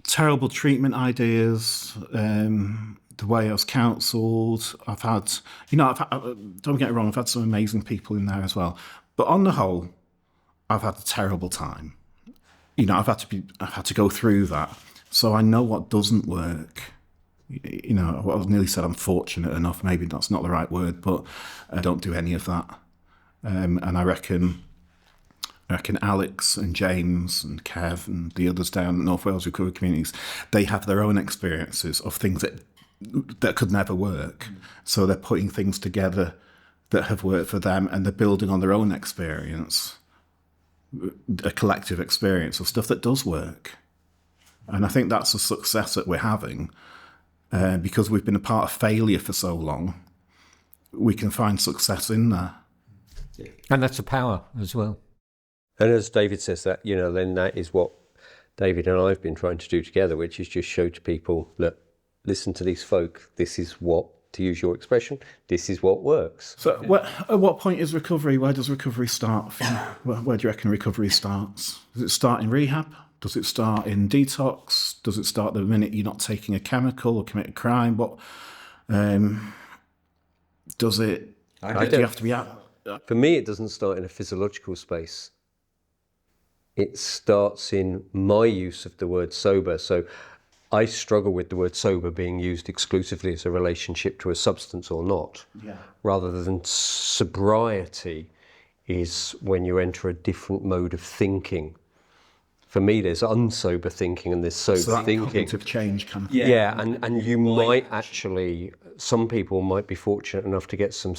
terrible treatment ideas, the way I was counselled. I've had, don't get me wrong, I've had some amazing people in there as well. But on the whole, I've had a terrible time. I've had to go through that. So I know what doesn't work. I nearly said I'm fortunate enough. Maybe that's not the right word, but I don't do any of that. And I reckon Alex and James and Kev and the others down at North Wales Recovery Communities, they have their own experiences of things that could never work. So they're putting things together that have worked for them, and they're building on their own experience, a collective experience of stuff that does work. And I think that's a success that we're having, because we've been a part of failure for so long. We can find success in there. And that's a power as well. And as David says that, then that is what David and I have been trying to do together, which is just show to people, look, listen to these folk. This is what, to use your expression, this is what works. So at what point is recovery? Where does recovery start? Where do you reckon recovery starts? Does it start in rehab? Does it start in detox? Does it start the minute you're not taking a chemical or commit a crime? What does it? Do you have to be out? For me, it doesn't start in a physiological space. It starts in my use of the word sober. So I struggle with the word sober being used exclusively as a relationship to a substance or not, rather than sobriety is when you enter a different mode of thinking. For me, there's unsober thinking and there's sober thinking. Cognitive change kind of. Yeah, and you might actually, some people might be fortunate enough to get some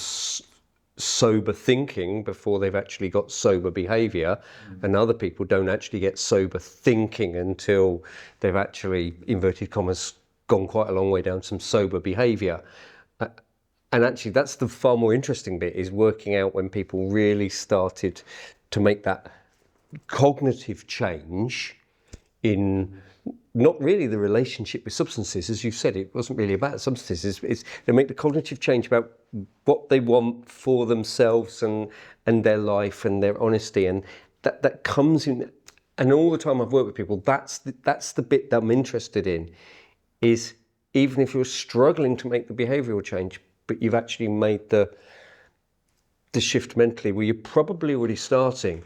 sober thinking before they've actually got sober behaviour, and other people don't actually get sober thinking until they've actually, inverted commas, gone quite a long way down some sober behaviour. And actually that's the far more interesting bit, is working out when people really started to make that cognitive change in not really the relationship with substances. As you said, it wasn't really about substances. It's they make the cognitive change about what they want for themselves and their life and their honesty, and that comes in. And all the time I've worked with people, that's the bit that I'm interested in, is even if you're struggling to make the behavioural change, but you've actually made the shift mentally, well, you're probably already starting.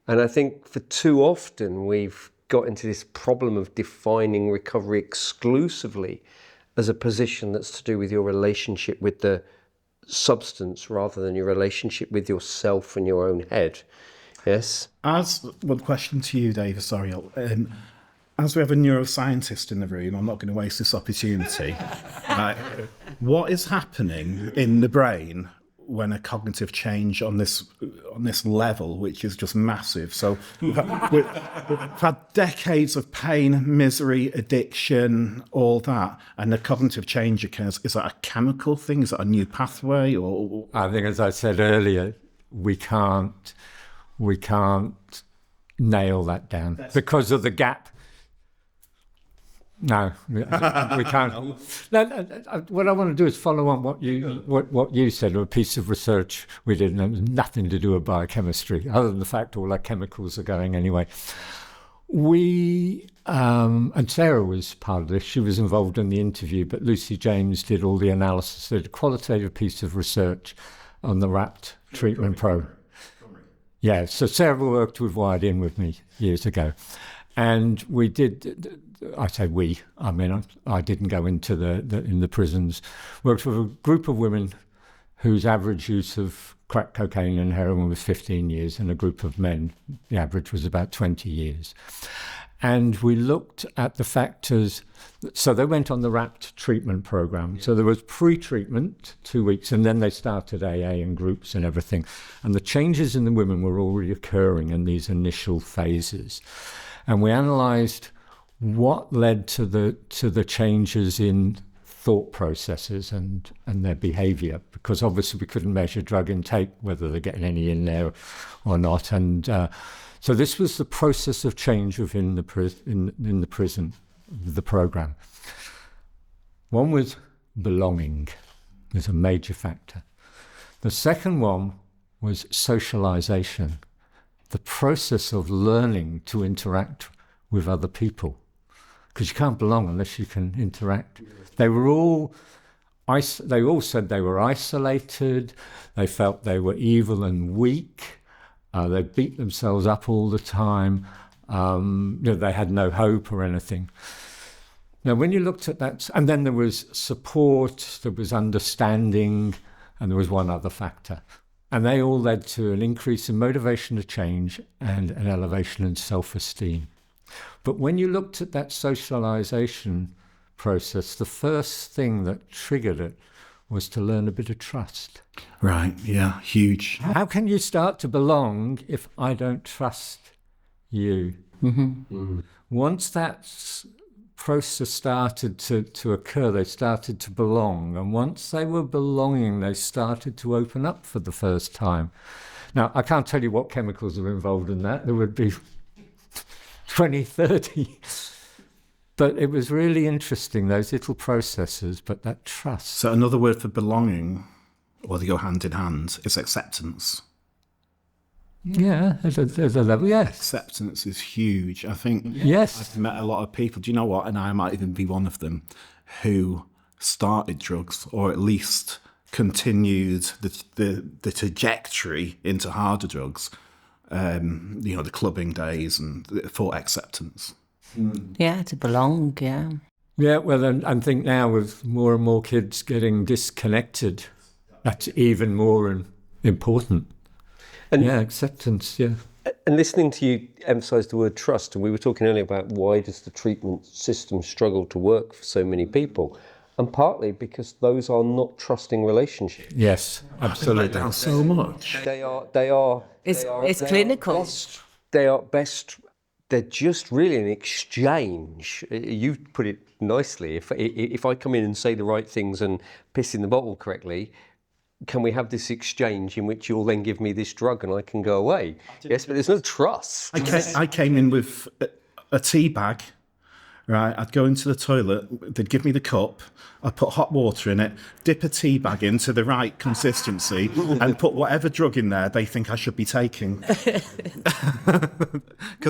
And I think for too often we've got into this problem of defining recovery exclusively as a position that's to do with your relationship with the substance rather than your relationship with yourself and your own head. Yes? As one question to you, David, sorry, as we have a neuroscientist in the room, I'm not going to waste this opportunity. What is happening in the brain when a cognitive change on this level, which is just massive. So we've had decades of pain, misery, addiction, all that, and the cognitive change occurs. Is that a chemical thing? Is that a new pathway? Or I think, as I said earlier, we can't nail that down because of the gap. No, we can't. No, what I want to do is follow on what you said, a piece of research we did, and it was nothing to do with biochemistry, other than the fact all our chemicals are going anyway. We, and Sarah was part of this, she was involved in the interview, but Lucy James did all the analysis, did a qualitative piece of research on the RAPT treatment program. Yeah, so Sarah worked with Wired In with me years ago. And we did, I say we, I mean, I didn't go into in the prisons, worked with a group of women whose average use of crack cocaine and heroin was 15 years, and a group of men, the average was about 20 years. And we looked at the factors, so they went on the RAPT treatment program. So there was pre-treatment, 2 weeks, and then they started AA and groups and everything. And the changes in the women were already occurring in these initial phases. And we analysed what led to the changes in thought processes and their behaviour, because obviously we couldn't measure drug intake, whether they're getting any in there or not. And so this was the process of change within the prison, the programme. One was belonging. There's a major factor. The second one was socialisation. The process of learning to interact with other people, because you can't belong unless you can interact. They all said they were isolated. They felt they were evil and weak. They beat themselves up all the time. They had no hope or anything. Now, when you looked at that, and then there was support, there was understanding, and there was one other factor. And they all led to an increase in motivation to change and an elevation in self-esteem. But when you looked at that socialization process, the first thing that triggered it was to learn a bit of trust. Right, yeah, huge. How can you start to belong if I don't trust you? Mm-hmm. Once that process started to occur, they started to belong. And once they were belonging, they started to open up for the first time. Now, I can't tell you what chemicals are involved in that. There would be 20, 30. But it was really interesting, those little processes, but that trust. So another word for belonging, or they go hand in hand, is acceptance. Yeah, there's a level, yes. Acceptance is huge. I think yes. I've met a lot of people, do you know what, and I might even be one of them, who started drugs, or at least continued the trajectory into harder drugs, the clubbing days, and for acceptance. Yeah, to belong, yeah. Yeah, well, I think now with more and more kids getting disconnected, that's even more important. And yeah, acceptance, yeah. And listening to you emphasise the word trust, and we were talking earlier about why does the treatment system struggle to work for so many people, and partly because those are not trusting relationships. Yes, absolutely. Down so much. They are. It's clinical. They are best. They're just really an exchange. You put it nicely. If I come in and say the right things and piss in the bottle correctly, can we have this exchange in which you'll then give me this drug and I can go away? Yes, but there's no trust. I came in with a tea bag, right? I'd go into the toilet, they'd give me the cup, I'd put hot water in it, dip a tea bag into the right consistency, and put whatever drug in there they think I should be taking. Because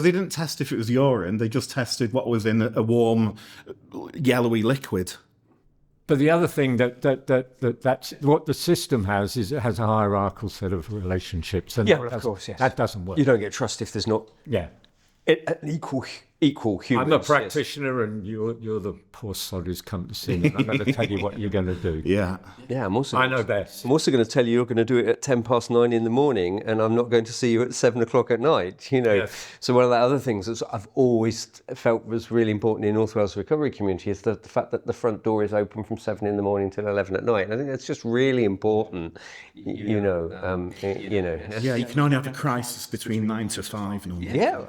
they didn't test if it was urine, they just tested what was in a warm, yellowy liquid. But the other thing that's what the system has is it has a hierarchical set of relationships. And Yeah, of course, yes. That doesn't work. You don't get trust if there's not Yeah. an equal equal humans. I'm a yes. practitioner, and you're the poor sod who's come to see me. I'm going to tell you what you're going to do. Yeah. Yeah, I know best. I'm also going to tell you you're going to do it at 9:10 in the morning, and I'm not going to see you at 7:00 at night. Yes. So one of the other things that I've always felt was really important in North Wales recovery community is the fact that the front door is open from 7 in the morning till 11 at night. And I think that's just really important. Yeah, you can only have a crisis between 9 to 5 normally. Yeah.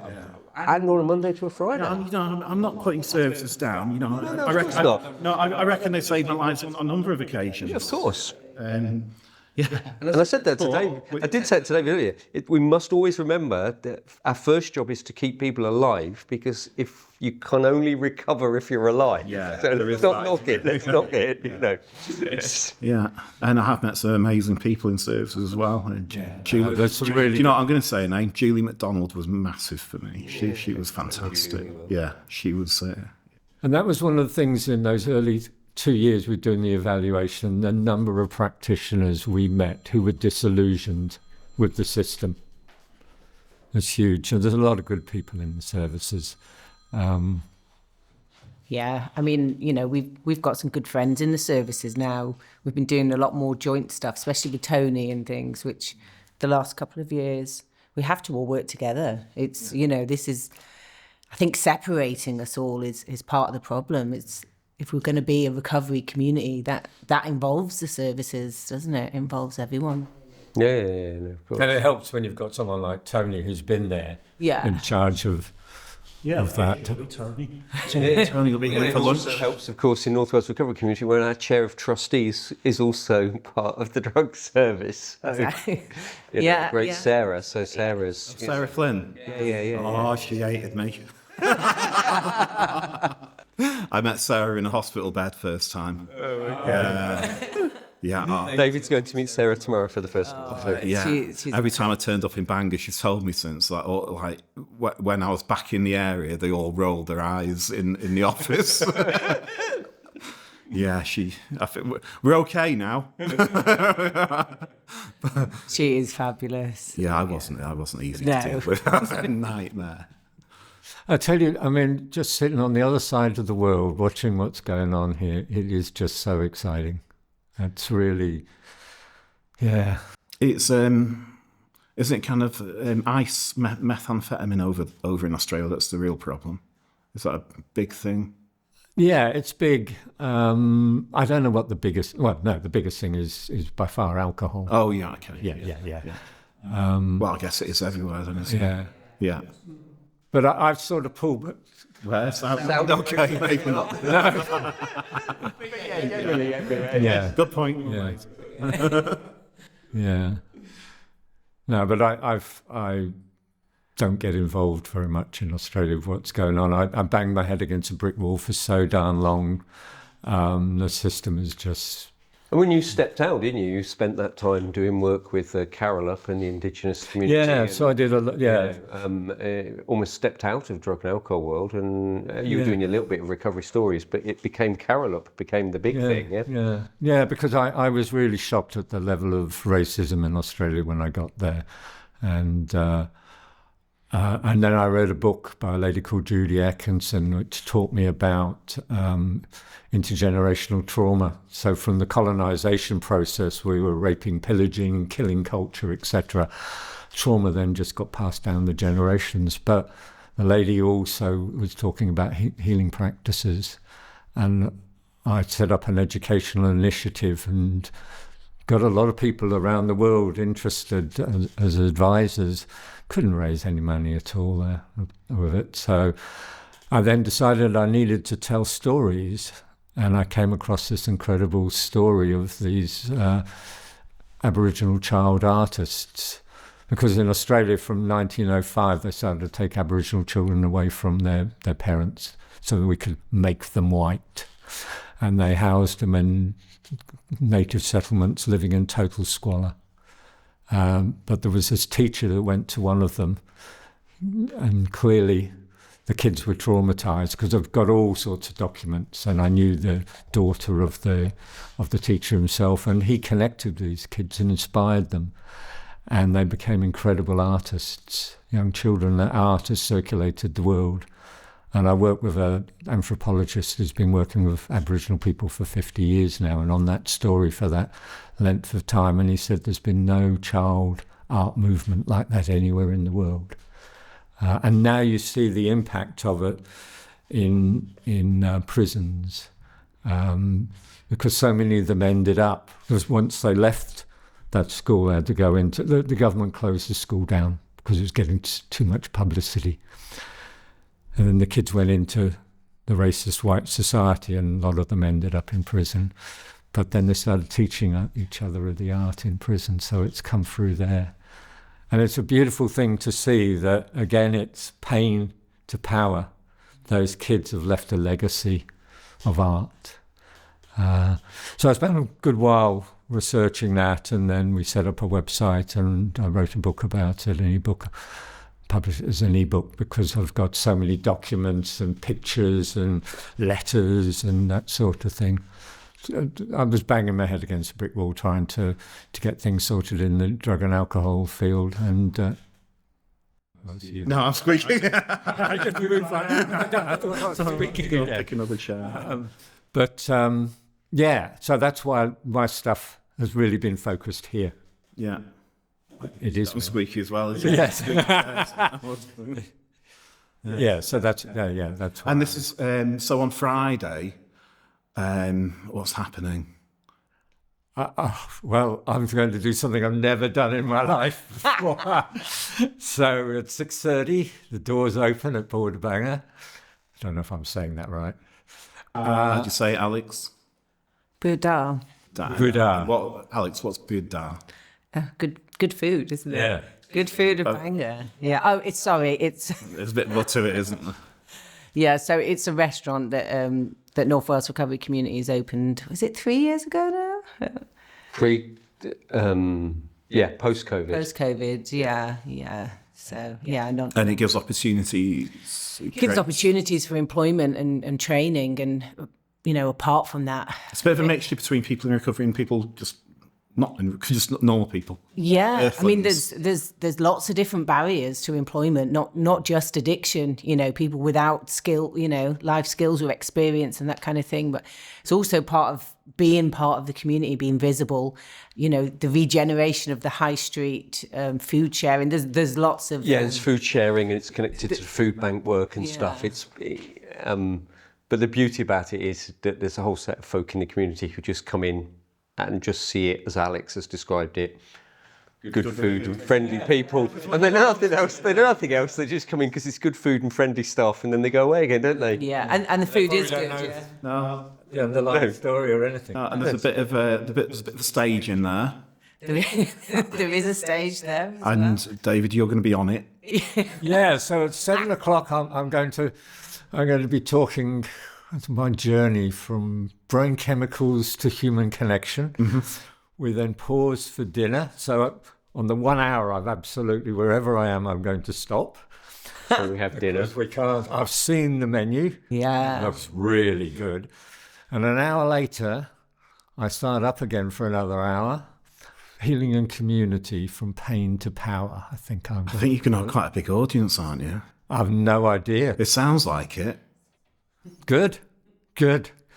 And on a Monday to a Friday. I'm not putting services down. I reckon. course not. I reckon they saved my lives on a number of occasions. Of course. Yeah. And I said that to David. I did say it to David earlier. We must always remember that our first job is to keep people alive, because if you can only recover if you're alive. Yeah, So there is let's not get it. Yeah, and I have met some amazing people in services as well. And Julie, that's do really you know what I'm going to say her name? Julie McDonald was massive for me. She was fantastic. Yeah, she was. And that was one of the things in those early 2 years we were doing the evaluation, the number of practitioners we met who were disillusioned with the system was huge. And there's a lot of good people in the services. Yeah, I mean, we've got some good friends in the services now. We've been doing a lot more joint stuff, especially with Tony and things, which the last couple of years we have to all work together. It's, this is, I think separating us all is part of the problem. It's, if we're going to be a recovery community, that involves the services, doesn't it? It involves everyone. Yeah, no, of course. And it helps when you've got someone like Tony who's been there in charge of that. Tony will be here It for lunch. also helps, of course, in North Wales Recovery Community, where our chair of trustees is also part of the drug service. So, Yeah, great yeah. Sarah. So Sarah's Sarah Flynn. Yeah. Oh, she hated me. I met Sarah in a hospital bed first time. Yeah. David's going to meet Sarah tomorrow for the first time. So, Yeah. She's Every time I turned up in Bangor, she's told me since, when I was back in the area, they all rolled their eyes in the office. Yeah, I think we're okay now. She is fabulous. Yeah, I wasn't easy No. to deal with. That was a nightmare. I tell you, I mean, just sitting on the other side of the world, watching what's going on here, it is just so exciting. It's really, yeah. It's isn't it kind of ice methamphetamine over in Australia that's the real problem? Is that a big thing? Yeah, it's big. I don't know what the biggest, the biggest thing is by far alcohol. Oh yeah, okay. Yeah. Well, I guess it is everywhere then, isn't it? Yeah. Yeah. But I've sort of pulled, Well, sound okay, maybe not. yeah. Good point. Yeah. Yeah. No, but I don't get involved very much in Australia with what's going on. I banged my head against a brick wall for so darn long. The system is just... And when you stepped out, didn't you? You spent that time doing work with Carolup and the Indigenous community. Yeah, and, so I did a lot, almost stepped out of drug and alcohol world, and you were doing a little bit of recovery stories, but it became Carolup, became the big thing, Yeah, because I was really shocked at the level of racism in Australia when I got there. And then I read a book by a lady called Judy Atkinson, which taught me about intergenerational trauma. So from the colonisation process, we were raping, pillaging, killing culture, etc. Trauma then just got passed down the generations. But the lady also was talking about healing practices. And I set up an educational initiative and got a lot of people around the world interested as advisors. Couldn't raise any money at all there with it. So I then decided I needed to tell stories, and I came across this incredible story of these Aboriginal child artists. Because in Australia from 1905 they started to take Aboriginal children away from their parents so that we could make them white. And they housed them in native settlements living in total squalor. But there was this teacher that went to one of them, and clearly the kids were traumatized because I've got all sorts of documents, and I knew the daughter of the teacher himself, and he connected with these kids and inspired them, and they became incredible artists, young children. That art has circulated the world, And I work with an anthropologist who's been working with Aboriginal people for 50 years now, and on that story for that length of time. And he said there's been no child art movement like that anywhere in the world. And now you see the impact of it in prisons, because so many of them ended up, because once they left that school, they had to go into, the government closed the school down because it was getting too much publicity. And then the kids went into the racist white society, and a lot of them ended up in prison. But then they started teaching each other the art in prison, so it's come through there. And it's a beautiful thing to see that, again, it's pain to power. Those kids have left a legacy of art. So I spent a good while researching that, and then we set up a website, and I wrote a book about it, an ebook, published as an ebook, because I've got so many documents and pictures and letters and that sort of thing. I was banging my head against a brick wall trying to get things sorted in the drug and alcohol field, and No, I'm squeaking. I just moved like that. I thought I was squeaking. Take another chair. Yeah, so that's why my stuff has really been focused here. Yeah. It is. I'm squeaky as well, isn't it? Yes. Yeah, so that's that's why. And this is so on Friday. What's happening? Well, I'm going to do something I've never done in my life before. So at 6:30, the doors open at Border Banger. I don't know if I'm saying that right. How'd you say, Alex? Buddha. Buddha. Alex, what's Buddha? Good food, isn't it? Yeah. Good food, a banger. Yeah. Oh, it's There's a bit more to it, isn't there? yeah. So it's a restaurant that North Wales Recovery Communities opened. Was it 3 years ago now? Post-COVID. Post-COVID. Yeah. So And it gives opportunities. It gives opportunities for employment and training, and apart from that, It's a bit of a mixture between people in recovery and people just not normal people. yeah. I mean, Earthlings. there's lots of different barriers to employment, not just addiction. People without skill, life skills or experience and that kind of thing. But it's also part of being part of the community, being visible. The regeneration of the high street, food sharing. There's lots of it's food sharing, and it's connected to food bank work and stuff. But the beauty about it is that there's a whole set of folk in the community who just come in and just see it as Alex has described it. Good food and friendly people. And then nothing else. They do nothing else. They just come in because it's good food and friendly stuff, and then they go away again, don't they? Yeah, and the food is good. Yeah. No. The underlying story or anything. And there's a bit of a stage in there. There is a stage there. And David, you're going to be on it. Yeah, so at 7:00, I'm going to be talking my journey from brain chemicals to human connection. Mm-hmm. We then pause for dinner. So on the 1 hour, I've absolutely, wherever I am, I'm going to stop. So we have dinner. We can't. I've seen the menu. Yeah. That's really good. And an hour later, I start up again for another hour. Healing and community, from pain to power. I think you can have quite a big audience, aren't you? I have no idea. It sounds like it. Good.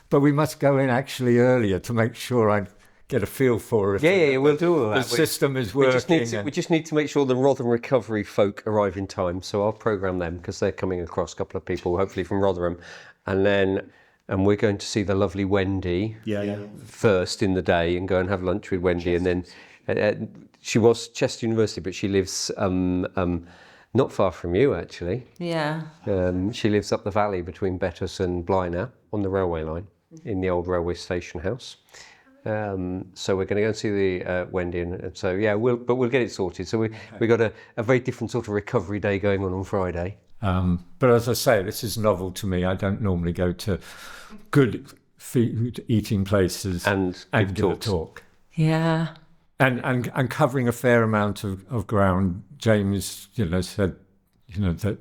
But we must go in actually earlier to make sure I get a feel for it. Yeah, we'll do all that. The system is working. We just need to make sure the Rotherham recovery folk arrive in time. So I'll programme them, because they're coming across, a couple of people, hopefully from Rotherham. And we're going to see the lovely Wendy first in the day, and go and have lunch with Wendy. And then she was Chester University, but she lives not far from you, actually. Yeah. She lives up the valley between Bettus and Blaenau on the railway line, in the old railway station house. So we're going to go and see the Wendy, and so we'll get it sorted. So we got a very different sort of recovery day going on Friday. But as I say, this is novel to me. I don't normally go to good food eating places and give a talk. Yeah. And covering a fair amount of ground. James, said, that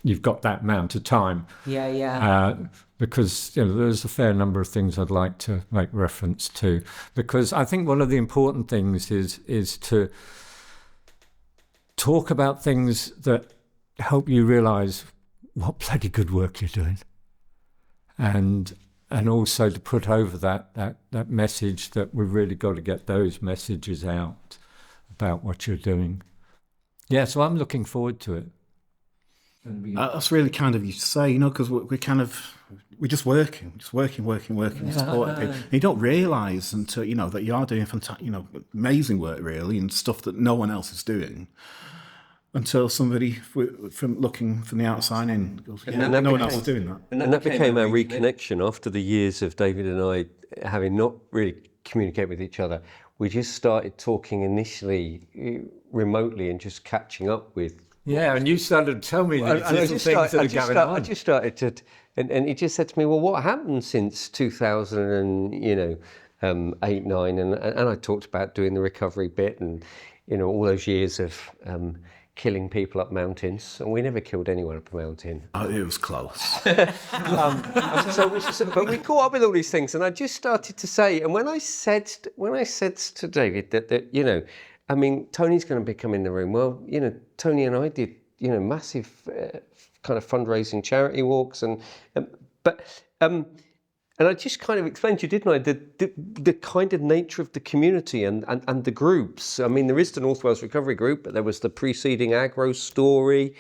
you've got that amount of time. Yeah. Because there's a fair number of things I'd like to make reference to. Because I think one of the important things is to talk about things that help you realise what bloody good work you're doing. And also to put over that message that we've really got to get those messages out about what you're doing. Yeah, so I'm looking forward to it. That's really kind of you to say, because we're just working, supporting people. And you don't realise until, that you are doing fantastic, amazing work, really, and stuff that no one else is doing. Until somebody from looking from the outside in goes, no one else is doing that. And that became our reconnection after the years of David and I having not really communicated with each other. We just started talking initially remotely and just catching up with. Yeah, and you started to tell me these little things that are going on. I just started to, and he just said to me, well, what happened since 2008, 9? And I talked about doing the recovery bit and, all those years of killing people up mountains. And we never killed anyone up a mountain. Oh, it was close. But we caught up with all these things, and I just started to say, and when I said to David that Tony's going to be coming in the room. Well, Tony and I did, massive kind of fundraising charity walks, and I just kind of explained to you, didn't I, the kind of nature of the community and the groups. I mean, there is the North Wales Recovery Group, but there was the preceding Agro story.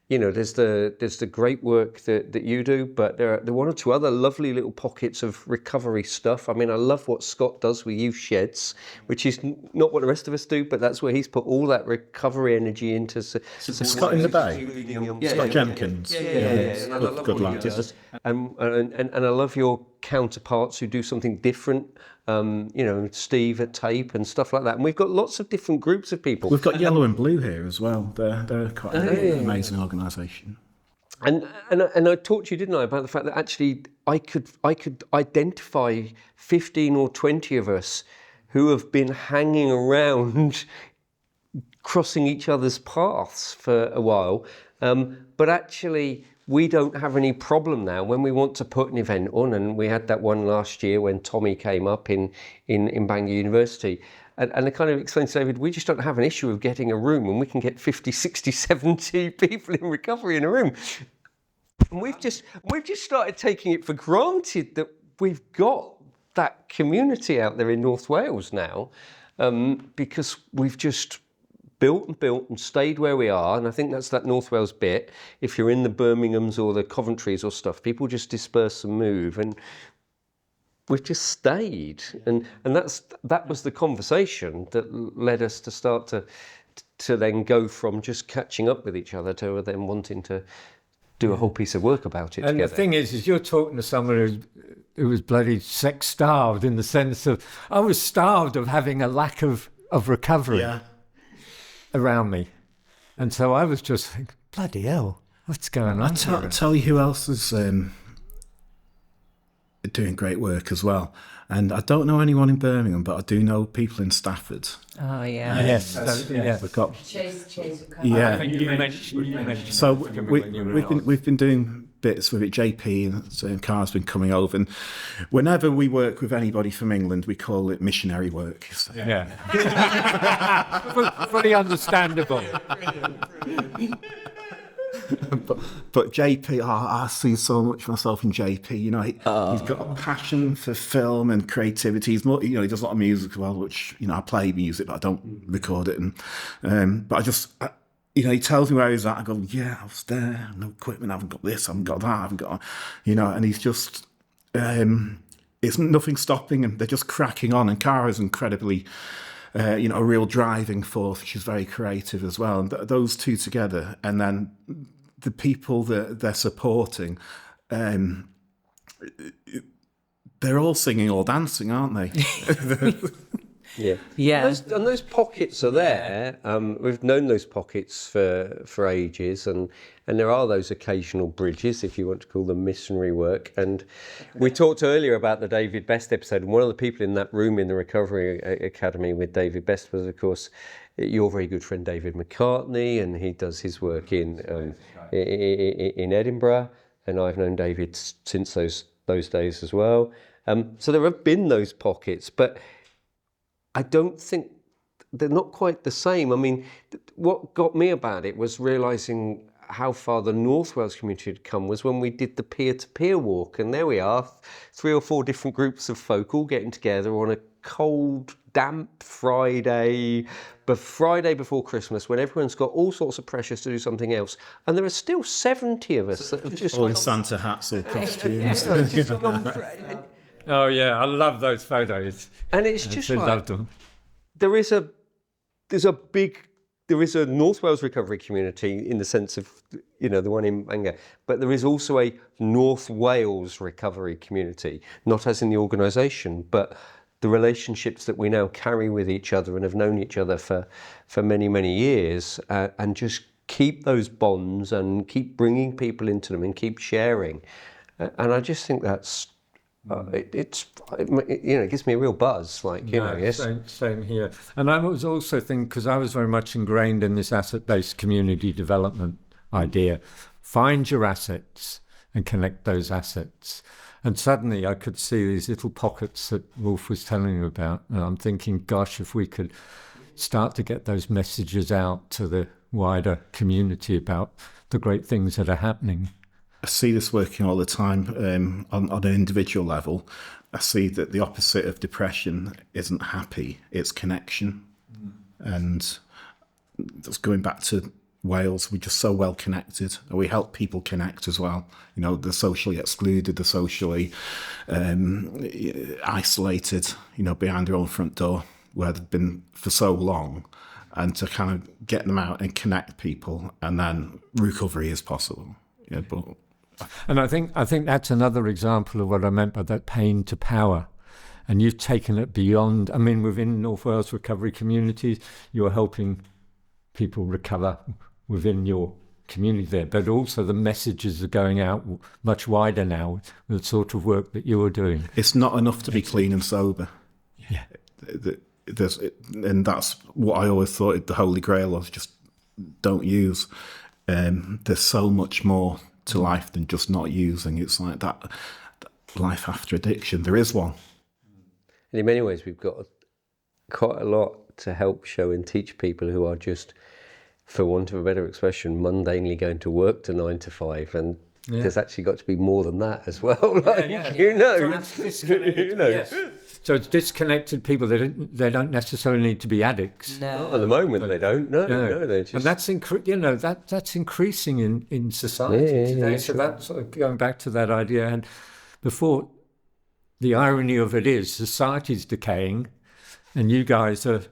There's the great work that you do, but there are one or two other lovely little pockets of recovery stuff. I mean, I love what Scott does with Youth Sheds, which is not what the rest of us do, but that's where he's put all that recovery energy into. Scott in the Bay? Scott Jenkins? Yeah. And I love good what lad. he does. And I love your counterparts who do something different. Steve at Tape and stuff like that. And we've got lots of different groups of people. We've got Yellow and Blue here as well. They're quite an amazing organisation. And I talked to you, didn't I, about the fact that actually I could identify 15 or 20 of us who have been hanging around crossing each other's paths for a while. But actually we don't have any problem now when we want to put an event on, and we had that one last year when Tommy came up in Bangor University. And I kind of explained to David, we just don't have an issue of getting a room, and we can get 50, 60, 70 people in recovery in a room. And we've just started taking it for granted that we've got that community out there in North Wales now, because we've just built and stayed where we are. And I think that's that North Wales bit. If you're in the Birminghams or the Coventries or stuff, people just disperse and move, and we've just stayed. And that was the conversation that led us to start to then go from just catching up with each other to then wanting to do a whole piece of work about it and together. The thing is you're talking to someone who was bloody sex starved, in the sense of I was starved of having a lack of recovery around me. And so I was just like, bloody hell, what's going on? I'll tell you who else is doing great work as well. And I don't know anyone in Birmingham, but I do know people in Stafford. Oh, yeah. Yes. We've got Chase. yeah. I think you mentioned So we've been doing bits with it. JP and Car's been coming over, and whenever we work with anybody from England, we call it missionary work. So. Yeah. Fully understandable. But JP, I see so much myself in JP. He's got a passion for film and creativity. He's more, he does a lot of music as well, which I play music, but I don't record it. And but he tells me where he's at. I go, yeah, I was there. No equipment. I haven't got this. I haven't got that. I haven't got, And he's just, it's nothing stopping him. They're just cracking on. And Cara's incredibly. A real driving force. She's very creative as well. And those two together, and then the people that they're supporting, they're all singing or dancing, aren't they? Yeah. And those pockets are there. We've known those pockets for ages, and there are those occasional bridges, if you want to call them missionary work. And we talked earlier about the David Best episode, and one of the people in that room in the Recovery Academy with David Best was, of course, your very good friend David McCartney, and he does his work in Edinburgh, and I've known David since those days as well. So there have been those pockets, but I don't think they're not quite the same. I mean, what got me about it was realising how far the North Wales community had come was when we did the peer-to-peer walk. And there we are, 3 or 4 different groups of folk all getting together on a cold, damp Friday before Christmas, when everyone's got all sorts of pressures to do something else. And there are still 70 of us that have just... All in Santa hats or costumes. Oh yeah, I love those photos. And it's just I like, loved them. there is a North Wales recovery community in the sense of, the one in Bangor, but there is also a North Wales recovery community, not as in the organisation, but the relationships that we now carry with each other and have known each other for many, many years, and just keep those bonds and keep bringing people into them and keep sharing. And I just think that's, it gives me a real buzz, yes. Same here. And I was also thinking, because I was very much ingrained in this asset-based community development idea, find your assets and connect those assets. And suddenly I could see these little pockets that Wulf was telling you about. And I'm thinking, gosh, if we could start to get those messages out to the wider community about the great things that are happening. I see this working all the time on an individual level. I see that the opposite of depression isn't happy, it's connection. And that's going back to Wales, we're just so well connected. We help people connect as well. The socially excluded, the socially isolated, behind their own front door where they've been for so long. And to kind of get them out and connect people, and then recovery is possible. And I think that's another example of what I meant by that pain to power. And you've taken it beyond. I mean, within North Wales recovery communities, you're helping people recover within your community there, but also the messages are going out much wider now with the sort of work that you're doing. It's not enough to be clean and sober. Yeah. And that's what I always thought the Holy Grail was, just don't use. There's so much more to life than just not using. It's like that life after addiction. There is one. And in many ways, we've got quite a lot to help show and teach people who are just, for want of a better expression, mundanely going to work to 9 to 5. And there's actually got to be more than that as well. So it's disconnected people. They don't necessarily need to be addicts. No. Not at the moment, they don't. No, they just... And that's increasing in society today. Yeah, so that's sort of going back to that idea. And before, the irony of it is society's decaying, and you guys are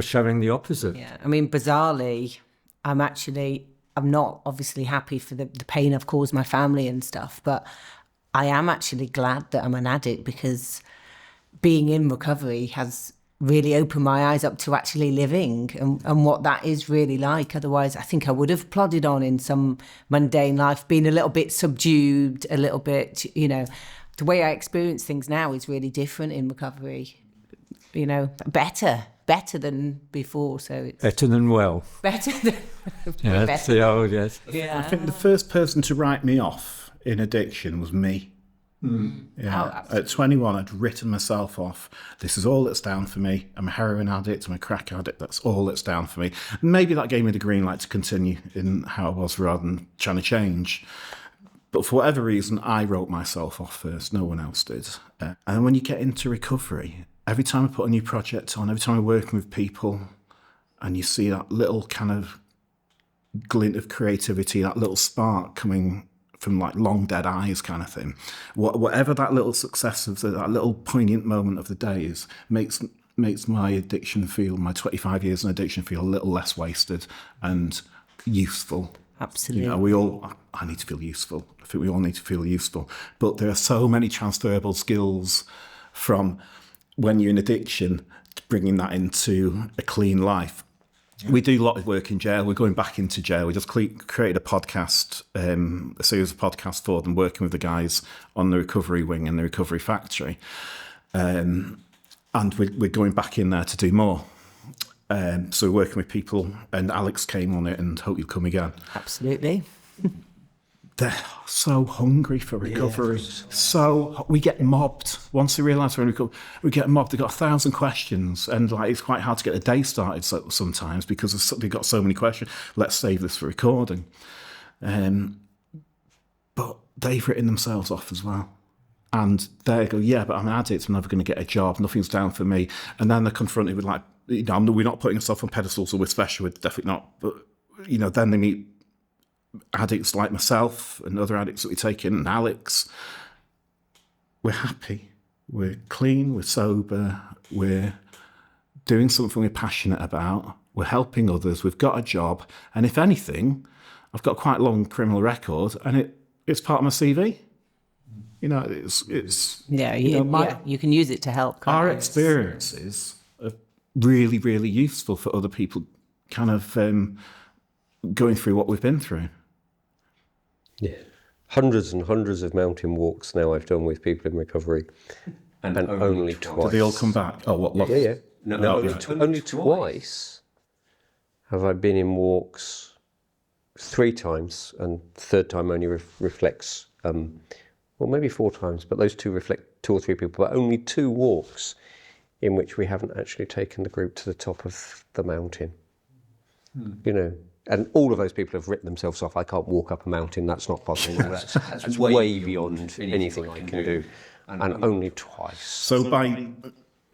showing the opposite. Yeah, I mean, bizarrely, I'm not obviously happy for the pain I've caused my family and stuff, but I am actually glad that I'm an addict, because being in recovery has really opened my eyes up to actually living and what that is really like. Otherwise, I think I would have plodded on in some mundane life, being a little bit subdued, a little bit, the way I experience things now is really different in recovery, better than before. So it's better than well. Better than that's the old, yes. Yeah. I think the first person to write me off in addiction was me. Yeah. At 21, I'd written myself off. This is all that's down for me. I'm a heroin addict, I'm a crack addict, that's all that's down for me. Maybe that gave me the green light to continue in how I was rather than trying to change. But for whatever reason, I wrote myself off first, no one else did. And when you get into recovery, every time I put a new project on, every time I'm working with people, and you see that little kind of glint of creativity, that little spark coming from like long dead eyes kind of thing. Whatever that little success of that little poignant moment of the day is, makes my addiction feel, my 25 years in addiction feel a little less wasted and useful. Absolutely. I need to feel useful. I think we all need to feel useful. But there are so many transferable skills from when you're in addiction, bringing that into a clean life. We do a lot of work in jail. We're going back into jail. We just created a podcast, a series of podcasts for them, working with the guys on the recovery wing and the recovery factory. And we're going back in there to do more. So we're working with people, and Alex came on it, and hope you'll come again. Absolutely. They're so hungry for recovery. So we get mobbed. Once they realise we're in recovery, we get mobbed. They've got 1,000 questions, and it's quite hard to get a day started sometimes because they've got so many questions. Let's save this for recording. But they've written themselves off as well. And they go, yeah, but I'm an addict, I'm never going to get a job, nothing's down for me. And then they're confronted with like, you know, we're not putting ourselves on pedestals, or we're special, we're definitely not. But, you know, then they meet addicts like myself and other addicts that we take in, and Alex. We're happy, we're clean, we're sober, we're doing something we're passionate about, we're helping others, we've got a job. And if anything, I've got quite a long criminal record, and it's part of my CV. You know, it's you can use it to help. can't our you? experiences are really, really useful for other people kind of going through what we've been through. Yeah. Hundreds and hundreds of mountain walks now I've done with people in recovery. And only twice. Do they all come back? Oh, what? Look. Yeah. No, only twice have I been in walks 3 times, and the third time only reflects, well, maybe 4 times, but those 2 reflect 2 or 3 people, but only 2 walks in which we haven't actually taken the group to the top of the mountain. You know, and all of those people have written themselves off. I can't walk up a mountain, that's not possible. That's way beyond anything I can do. And only twice. So by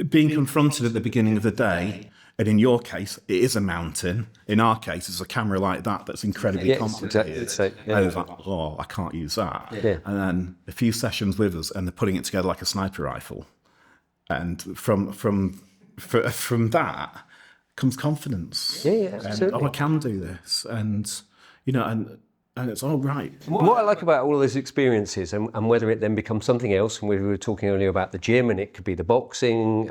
being confronted at the beginning of the day, and in your case, it is a mountain. In our case, it's a camera like that that's incredibly complicated. Exactly. And I was like, oh, I can't use that. Yeah. And then a few sessions with us, and they're putting it together like a sniper rifle. And from that comes confidence. Yeah, absolutely. And, I can do this. And, you know, and it's all right. What I like about all of those experiences, and whether it then becomes something else, and we were talking earlier about the gym, and it could be the boxing,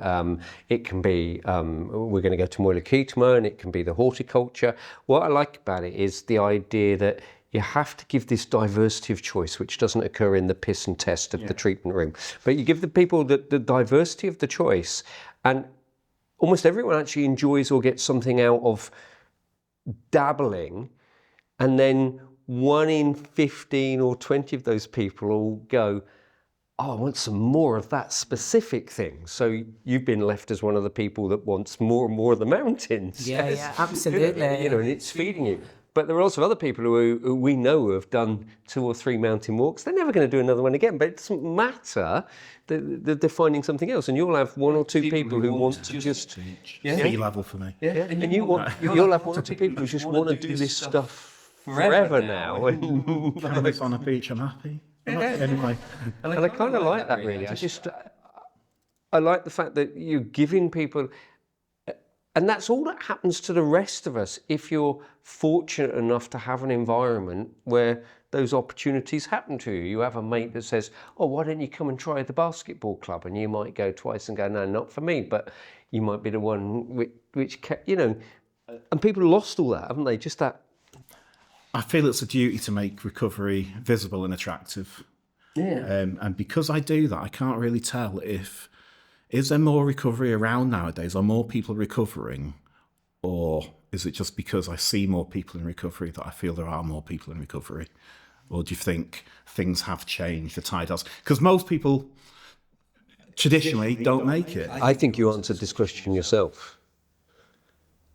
it can be, we're going to go to Moyle Keatma, and it can be the horticulture. What I like about it is the idea that you have to give this diversity of choice, which doesn't occur in the piss and test of the treatment room. But you give the people the diversity of the choice, and almost everyone actually enjoys or gets something out of dabbling, and then 1 in 15 or 20 of those people will go, oh, I want some more of that specific thing. So you've been left as one of the people that wants more and more of the mountains. Yeah, absolutely. You know, and it's feeding you. But there are also other people who we know have done 2 or 3 mountain walks. They're never going to do another one again. But it doesn't matter. They're finding something else. And you'll have 1 or 2 people who want to just... Sea level for me. Yeah, and you'll have 1 or 2 people who just want to do this stuff forever now. And If it's on a beach, I'm happy. Anyway. And I kind of like that, really. I like the fact that you're giving people, and that's all that happens to the rest of us if you're fortunate enough to have an environment where those opportunities happen to you. You have a mate that says, oh, why don't you come and try the basketball club? And you might go twice and go, no, not for me. But you might be the one which you know, and people lost all that, haven't they? Just that. I feel it's a duty to make recovery visible and attractive. Yeah. And because I do that, I can't really tell is there more recovery around nowadays? Are more people recovering? Or is it just because I see more people in recovery that I feel there are more people in recovery? Or do you think things have changed, the tide has? Because most people traditionally don't make it. I think you answered this question yourself.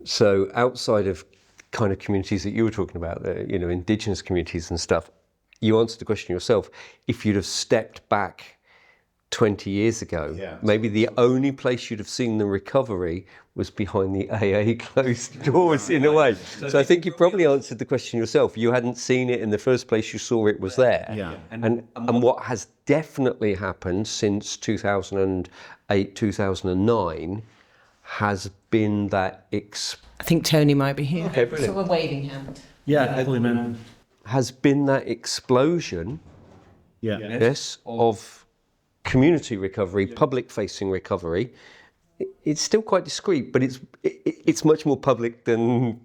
So outside of kind of communities that you were talking about, you know, Indigenous communities and stuff, you answered the question yourself. If you'd have stepped back 20 years ago, maybe the only place you'd have seen the recovery was behind the AA closed doors in a way. So I think you probably answered the question yourself. You hadn't seen it in the first place you saw it was there. Yeah. And what has definitely happened since 2008, 2009 has been that I think Tony might be here. Okay, brilliant. So a waving hand. Yeah, man. has been that explosion, Yeah. yes, of community recovery, public-facing recovery. It's still quite discreet, but it's much more public than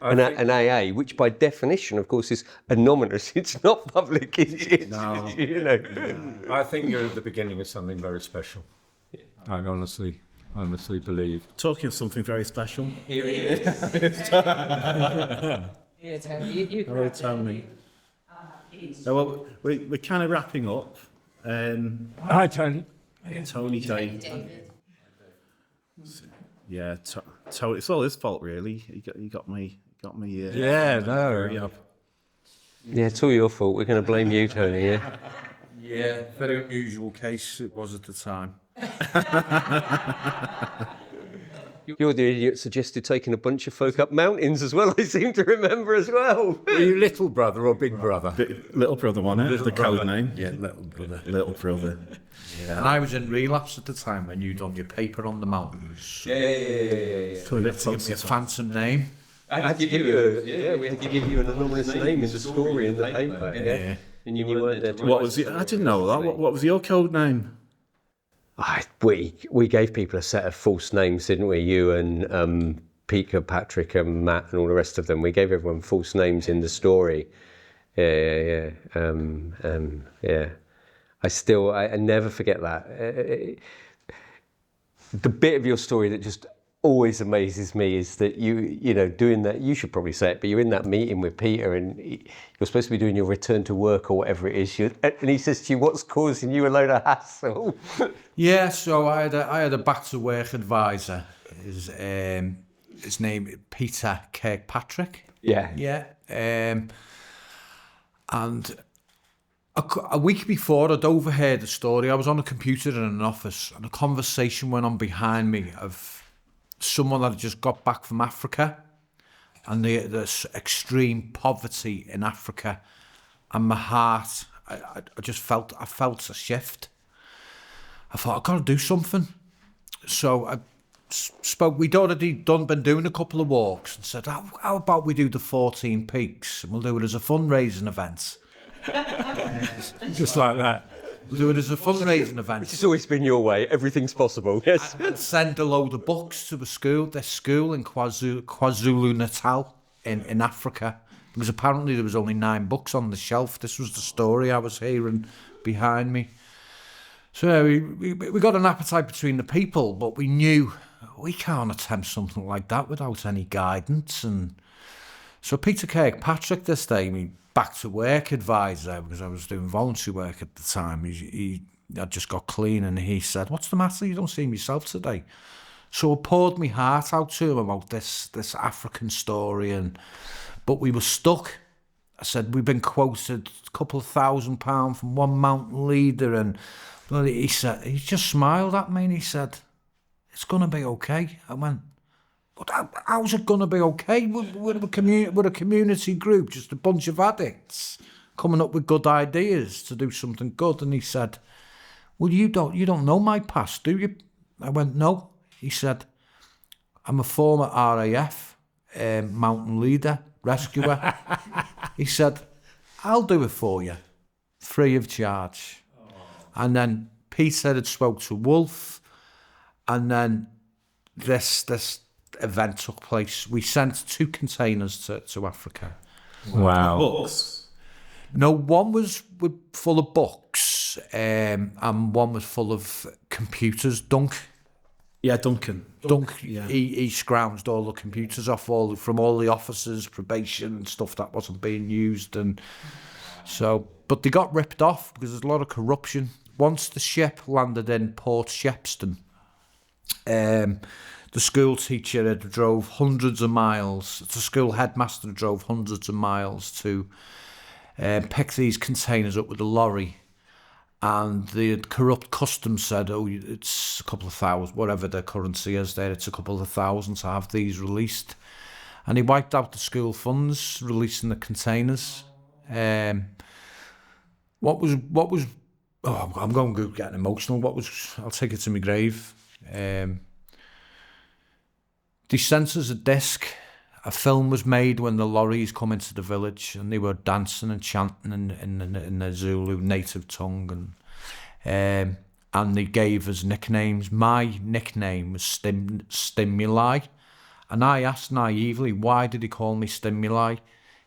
an AA, which by definition, of course, is anonymous. It's not public. No. You know. I think you're at the beginning of something very special. I honestly believe. Talking of something very special. Here he is. Hello, Tony. So, well, we're kind of wrapping up. Hi, Tony. Tony, David. Yeah, Tony. It's all his fault, really. He got me. Yeah, no. Yeah. Yeah, it's all your fault. We're going to blame you, Tony, yeah? Yeah, very unusual case it was at the time. You're the idiot suggested taking a bunch of folk up mountains as well, I seem to remember as well. Were you little brother or big brother? Little brother, wasn't it? The code name. Yeah, little brother. Little brother. And I was in relapse at the time when you'd done your paper on the mountains. Yeah. So you had to give me a phantom name. I had to give you we had to give you an anonymous name in the story in the paper. Yeah. And you weren't there. What was it? I didn't know that. What was your code name? We gave people a set of false names, didn't we? You and Pika, Patrick, and Matt, and all the rest of them. We gave everyone false names in the story. Yeah. I never forget that. The bit of your story that just always amazes me is that you know, doing that, you should probably say it, but you're in that meeting with Peter and you're supposed to be doing your return to work or whatever it is, and he says to you, what's causing you a load of hassle? Yeah, so I had a back to work advisor. His name Peter Kirkpatrick. Yeah. And a week before, I'd overheard the story. I was on a computer in an office, and a conversation went on behind me of someone that had just got back from Africa, and this extreme poverty in Africa, and my heart, I felt a shift. I thought, I've got to do something. So I spoke, we'd already been doing a couple of walks, and said, how about we do the 14 Peaks, and we'll do it as a fundraising event. Just like that. We'll do it as a fundraising event. It's always been your way. Everything's possible. Yes. And send a load of books to this school in KwaZulu-Natal in Africa, because apparently there was only 9 books on the shelf. This was the story I was hearing behind me. So we got an appetite between the people, but we knew we can't attempt something like that without any guidance. And so Peter Kirkpatrick this day, me back to work advisor, because I was doing voluntary work at the time, he had just got clean, and he said, what's the matter? You don't seem yourself today. So I poured my heart out to him about this African story, but we were stuck. I said, we've been quoted a couple of £1,000 from one mountain leader, and he said, he just smiled at me and he said, it's going to be okay. I went, but how's it going to be okay? We're a community group, just a bunch of addicts coming up with good ideas to do something good. And he said, well, you don't know my past, do you? I went, no. He said, I'm a former RAF mountain leader, rescuer. He said, I'll do it for you, free of charge. And then Peter had spoke to Wulf, and then this event took place. We sent 2 containers to Africa. Wow. Books. No, one was full of books, and one was full of computers. Duncan. Yeah. He scrounged all the computers off from all the officers, probation and stuff that wasn't being used, and so. But they got ripped off because there's a lot of corruption. Once the ship landed in Port Shepstone, the school teacher had drove hundreds of miles. The school headmaster drove hundreds of miles to pick these containers up with a lorry. And the corrupt customs said, oh, it's a couple of thousand, whatever the currency is there, it's a couple of thousand to have these released. And he wiped out the school funds, releasing the containers. What was I'm going to get emotional. I'll take it to my grave. They sent us a disc. A film was made when the lorries come into the village, and they were dancing and chanting in the Zulu native tongue, and they gave us nicknames. My nickname was Stimuli, and I asked naively, why did he call me Stimuli?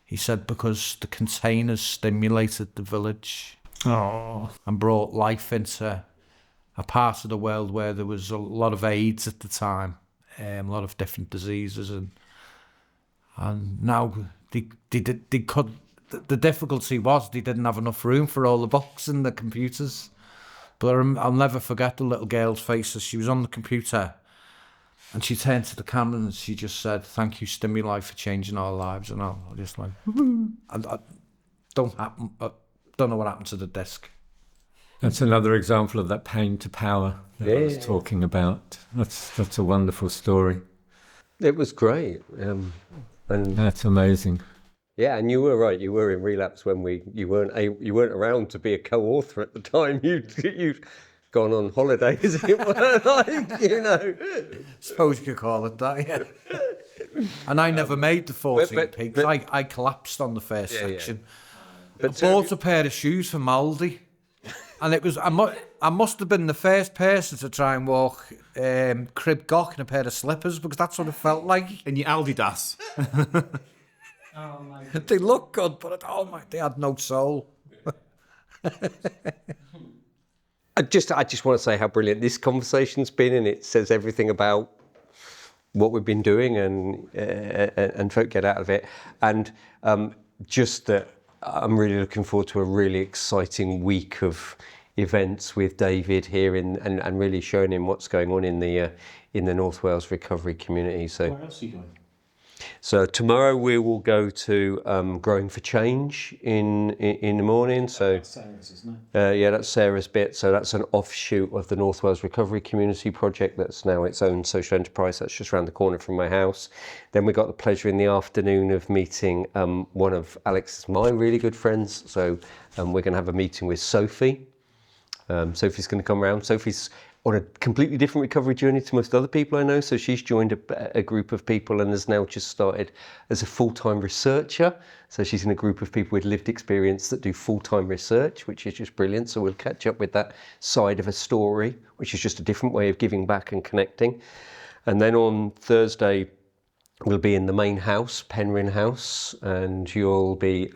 He said, because the containers stimulated the village. Oh. And brought life into a part of the world where there was a lot of AIDS at the time, a lot of different diseases, and now they could. The difficulty was they didn't have enough room for all the books and the computers. But I'll never forget the little girl's face as she was on the computer, and she turned to the camera and she just said, "Thank you, Stimuli, for changing our lives." And I just like, and don't know what happened to the desk. That's another example of that pain to power that I was talking about. That's a wonderful story. It was great. And That's amazing. yeah, and you were right. You were in relapse when you weren't around to be a co-author at the time. You'd gone on holiday, as it were, like, you know. Suppose you could call it that, yeah. And I never made the 14 peaks. I collapsed on the first section. But I bought a pair of shoes from Aldi, and it was I must have been the first person to try and walk Crib Goch in a pair of slippers, because that's what it felt like. In your Aldi-das. They look good, but they had no soul. I just want to say how brilliant this conversation's been, and it says everything about what we've been doing and folk get out of it, and just that I'm really looking forward to a really exciting week of events with David here and really showing him what's going on in the North Wales recovery community. So Where else are you going? So tomorrow we will go to Growing for Change in the morning. So That's Sarah's, isn't it? yeah, that's Sarah's bit. So that's an offshoot of the North Wales Recovery Community Project. That's now its own social enterprise. That's just around the corner from my house. Then we got the pleasure in the afternoon of meeting one of Alex's, my really good friends. So we're going to have a meeting with Sophie. Sophie's going to come round. Sophie's on a completely different recovery journey to most other people I know. So she's joined a group of people and has now just started as a full-time researcher. So she's in a group of people with lived experience that do full-time research, which is just brilliant. So we'll catch up with that side of a story, which is just a different way of giving back and connecting. And then on Thursday, we'll be in the main house, Penryn House, and you'll be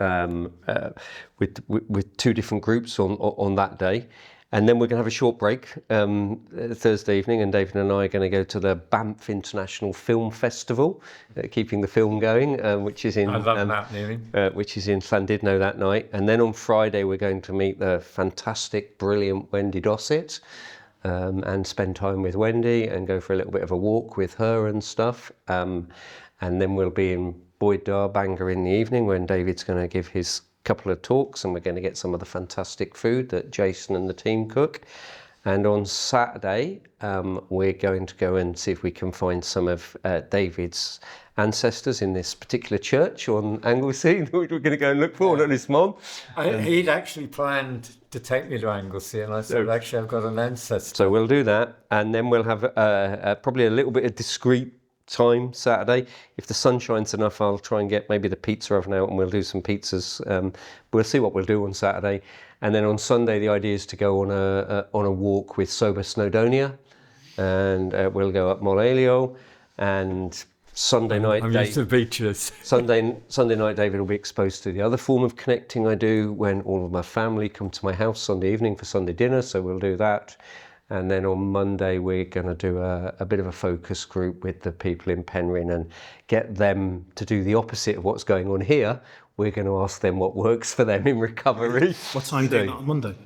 with two different groups on that day. And then we're going to have a short break Thursday evening, and David and I are going to go to the Banff International Film Festival, keeping the film going, which is in which is in Llandudno that night. And then on Friday we're going to meet the fantastic, brilliant Wendy Dossett, and spend time with Wendy and go for a little bit of a walk with her and stuff. And then we'll be in Boyd Dar, Bangor in the evening when David's going to give his couple of talks, and we're going to get some of the fantastic food that Jason and the team cook. And on Saturday we're going to go and see if we can find some of David's ancestors in this particular church on Anglesey. We're going to go and look for on his mom. He'd actually planned to take me to Anglesey, and I said, actually, I've got an ancestor. So we'll do that, and then we'll have probably a little bit of discreet time Saturday. If the sun shines enough, I'll try and get maybe the pizza oven out and we'll do some pizzas. We'll see what we'll do on Saturday. And then on Sunday, the idea is to go on a walk with Sober Snowdonia, and we'll go up Molaleo. And Sunday night, I'm used to beaches. Sunday night, David will be exposed to the other form of connecting I do when all of my family come to my house Sunday evening for Sunday dinner. So we'll do that. And then on Monday, we're going to do a bit of a focus group with the people in Penryn and get them to do the opposite of what's going on here. We're going to ask them what works for them in recovery. What time are you doing that on Monday?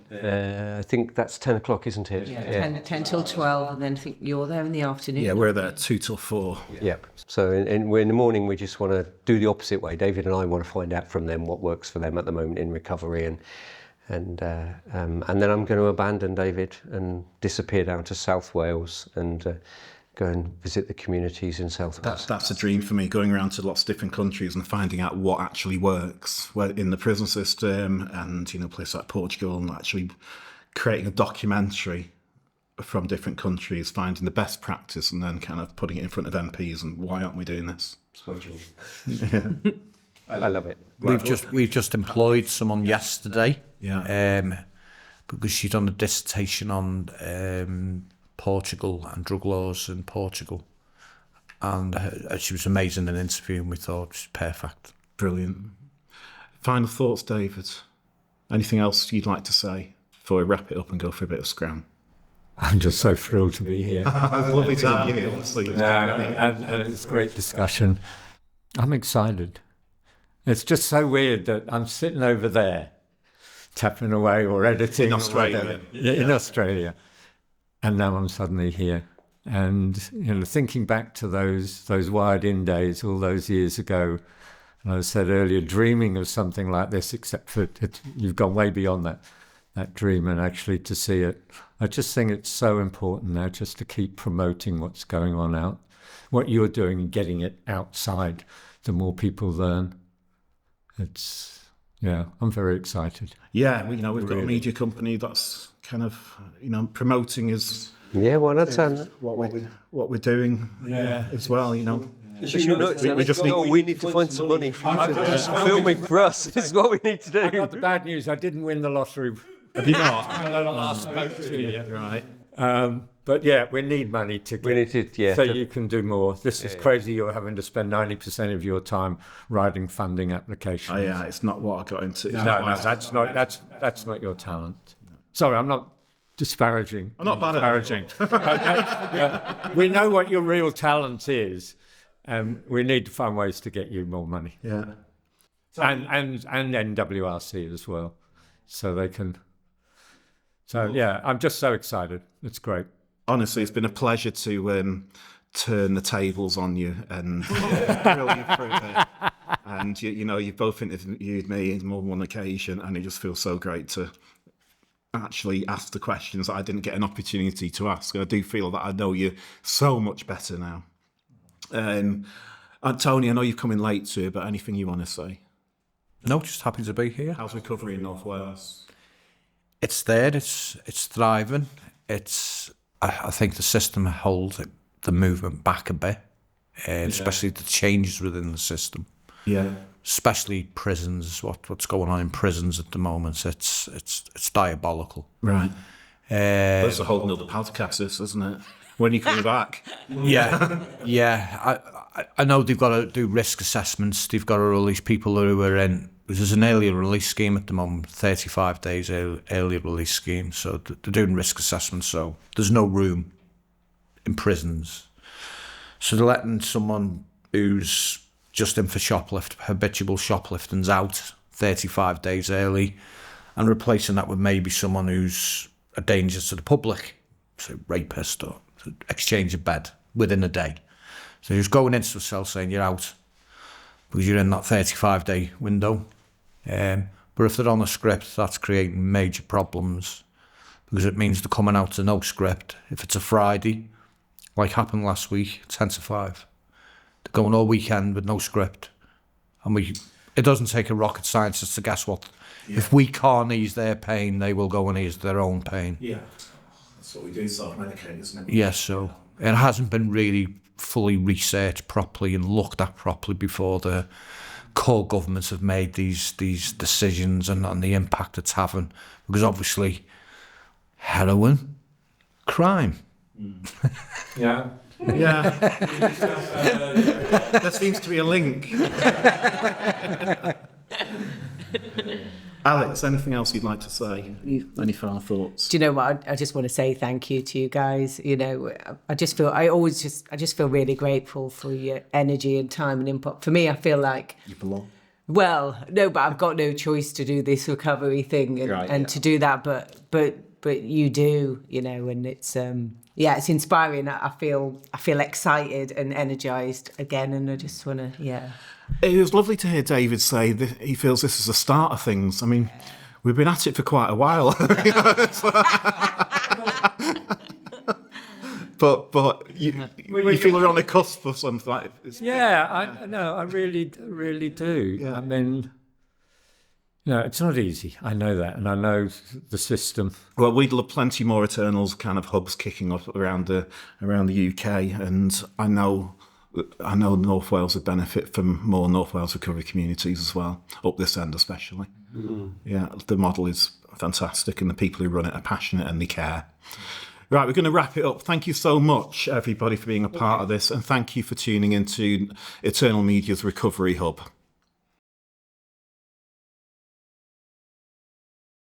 I think that's 10 o'clock, isn't it? Yeah, 10 till 12, and then I think you're there in the afternoon. Yeah, we're there 2 till 4. Yep. So we're in the morning, we just want to do the opposite way. David and I want to find out from them what works for them at the moment in recovery, and then I'm going to abandon David and disappear down to South Wales and go and visit the communities in South Wales. That's a dream for me, going around to lots of different countries and finding out what actually works in the prison system, and places like Portugal, and actually creating a documentary from different countries, finding the best practice and then kind of putting it in front of MPs and why aren't we doing this? Yeah. I love it. We've just employed someone yesterday. Yeah. Because she'd done a dissertation on Portugal and drug laws in Portugal, and she was amazing in interviewing. We thought she's perfect. Brilliant. Final thoughts, David? Anything else you'd like to say before we wrap it up and go for a bit of scram? I'm just so thrilled to be here. It's lovely to have you here, honestly. And it's a great discussion. I'm excited. It's just so weird that I'm sitting over there, tapping away or editing. In Australia. In Australia. And now I'm suddenly here. And, thinking back to those Wired In days all those years ago, And I said earlier, dreaming of something like this, except for you've gone way beyond that dream, and actually to see it. I just think it's so important now just to keep promoting what's going on out, what you're doing and getting it outside. The more people learn, I'm very excited. Yeah, we've got a media company that's kind of, promoting is Yeah, well, that's what we're doing as well, we need to find some money filming for us. This is what we need to do. The bad news, I didn't win the lottery. Have you not? Last spoke to you. Right. But yeah, we need money to you can do more. This is crazy. You're having to spend 90% of your time writing funding applications. Oh, yeah, it's not what I got into. No, that's not your talent. Sorry, I'm not disparaging. I'm not bad at it. We know what your real talent is, and we need to find ways to get you more money. Yeah. And NWRC as well, so they can. So yeah, I'm just so excited. It's great. Honestly, it's been a pleasure to turn the tables on you and grill you through it. And you've both interviewed me on more than one occasion, and it just feels so great to actually ask the questions that I didn't get an opportunity to ask. And I do feel that I know you so much better now. And Tony, I know you've come in late to it, but anything you want to say? No, just happy to be here. How's recovery in North Wales? It's there. It's thriving. I think the system holds the movement back a bit, especially the changes within the system. Yeah. Especially prisons. What's going on in prisons at the moment? It's diabolical. Right. There's a whole nother podcast, this, isn't it? When you're coming back. Yeah. I know they've got to do risk assessments. They've got to release people who are in. There's an earlier release scheme at the moment, 35 days earlier release scheme. So they're doing risk assessments. So there's no room in prisons. So they're letting someone who's just in for habitual shoplifting's out 35 days early, and replacing that with maybe someone who's a danger to the public, so rapist or exchange a bed within a day. So he's going into a cell saying you're out because you're in that 35-day window. But if they're on a script, that's creating major problems because it means they're coming out to no script. If it's a Friday, like happened last week, 10 to 5, they're going all weekend with no script. And it doesn't take a rocket scientist to guess what. Yeah. If we can't ease their pain, they will go and ease their own pain. Yeah, that's what we do, self-medicate, isn't it? Yes, so it hasn't been really fully researched properly and looked at properly before the core governments have made these decisions and the impact it's having. Because obviously, heroin, crime. Yeah. Yeah. There seems to be a link. Alex, anything else you'd like to say? Any final thoughts? Do you know what? I just want to say thank you to you guys. I just feel really grateful for your energy and time and input. For me, I feel like You belong. Well, no, but I've got no choice to do this recovery thing and to do that. But you do, and it's it's inspiring. I feel excited and energized again, and I just want to It was lovely to hear David say that he feels this is the start of things. I mean, we've been at it for quite a while. But you feel we're on the cusp of something like this. Yeah, I really do. Yeah. I mean, it's not easy. I know that, and I know the system. Well, we'd love plenty more Eternals kind of hubs kicking up around the UK, and I know North Wales would benefit from more North Wales recovery communities as well, up this end especially. Mm. Yeah, the model is fantastic, and the people who run it are passionate and they care. Right, we're going to wrap it up. Thank you so much, everybody, for being a part of this, and thank you for tuning into Eternal Media's Recovery Hub.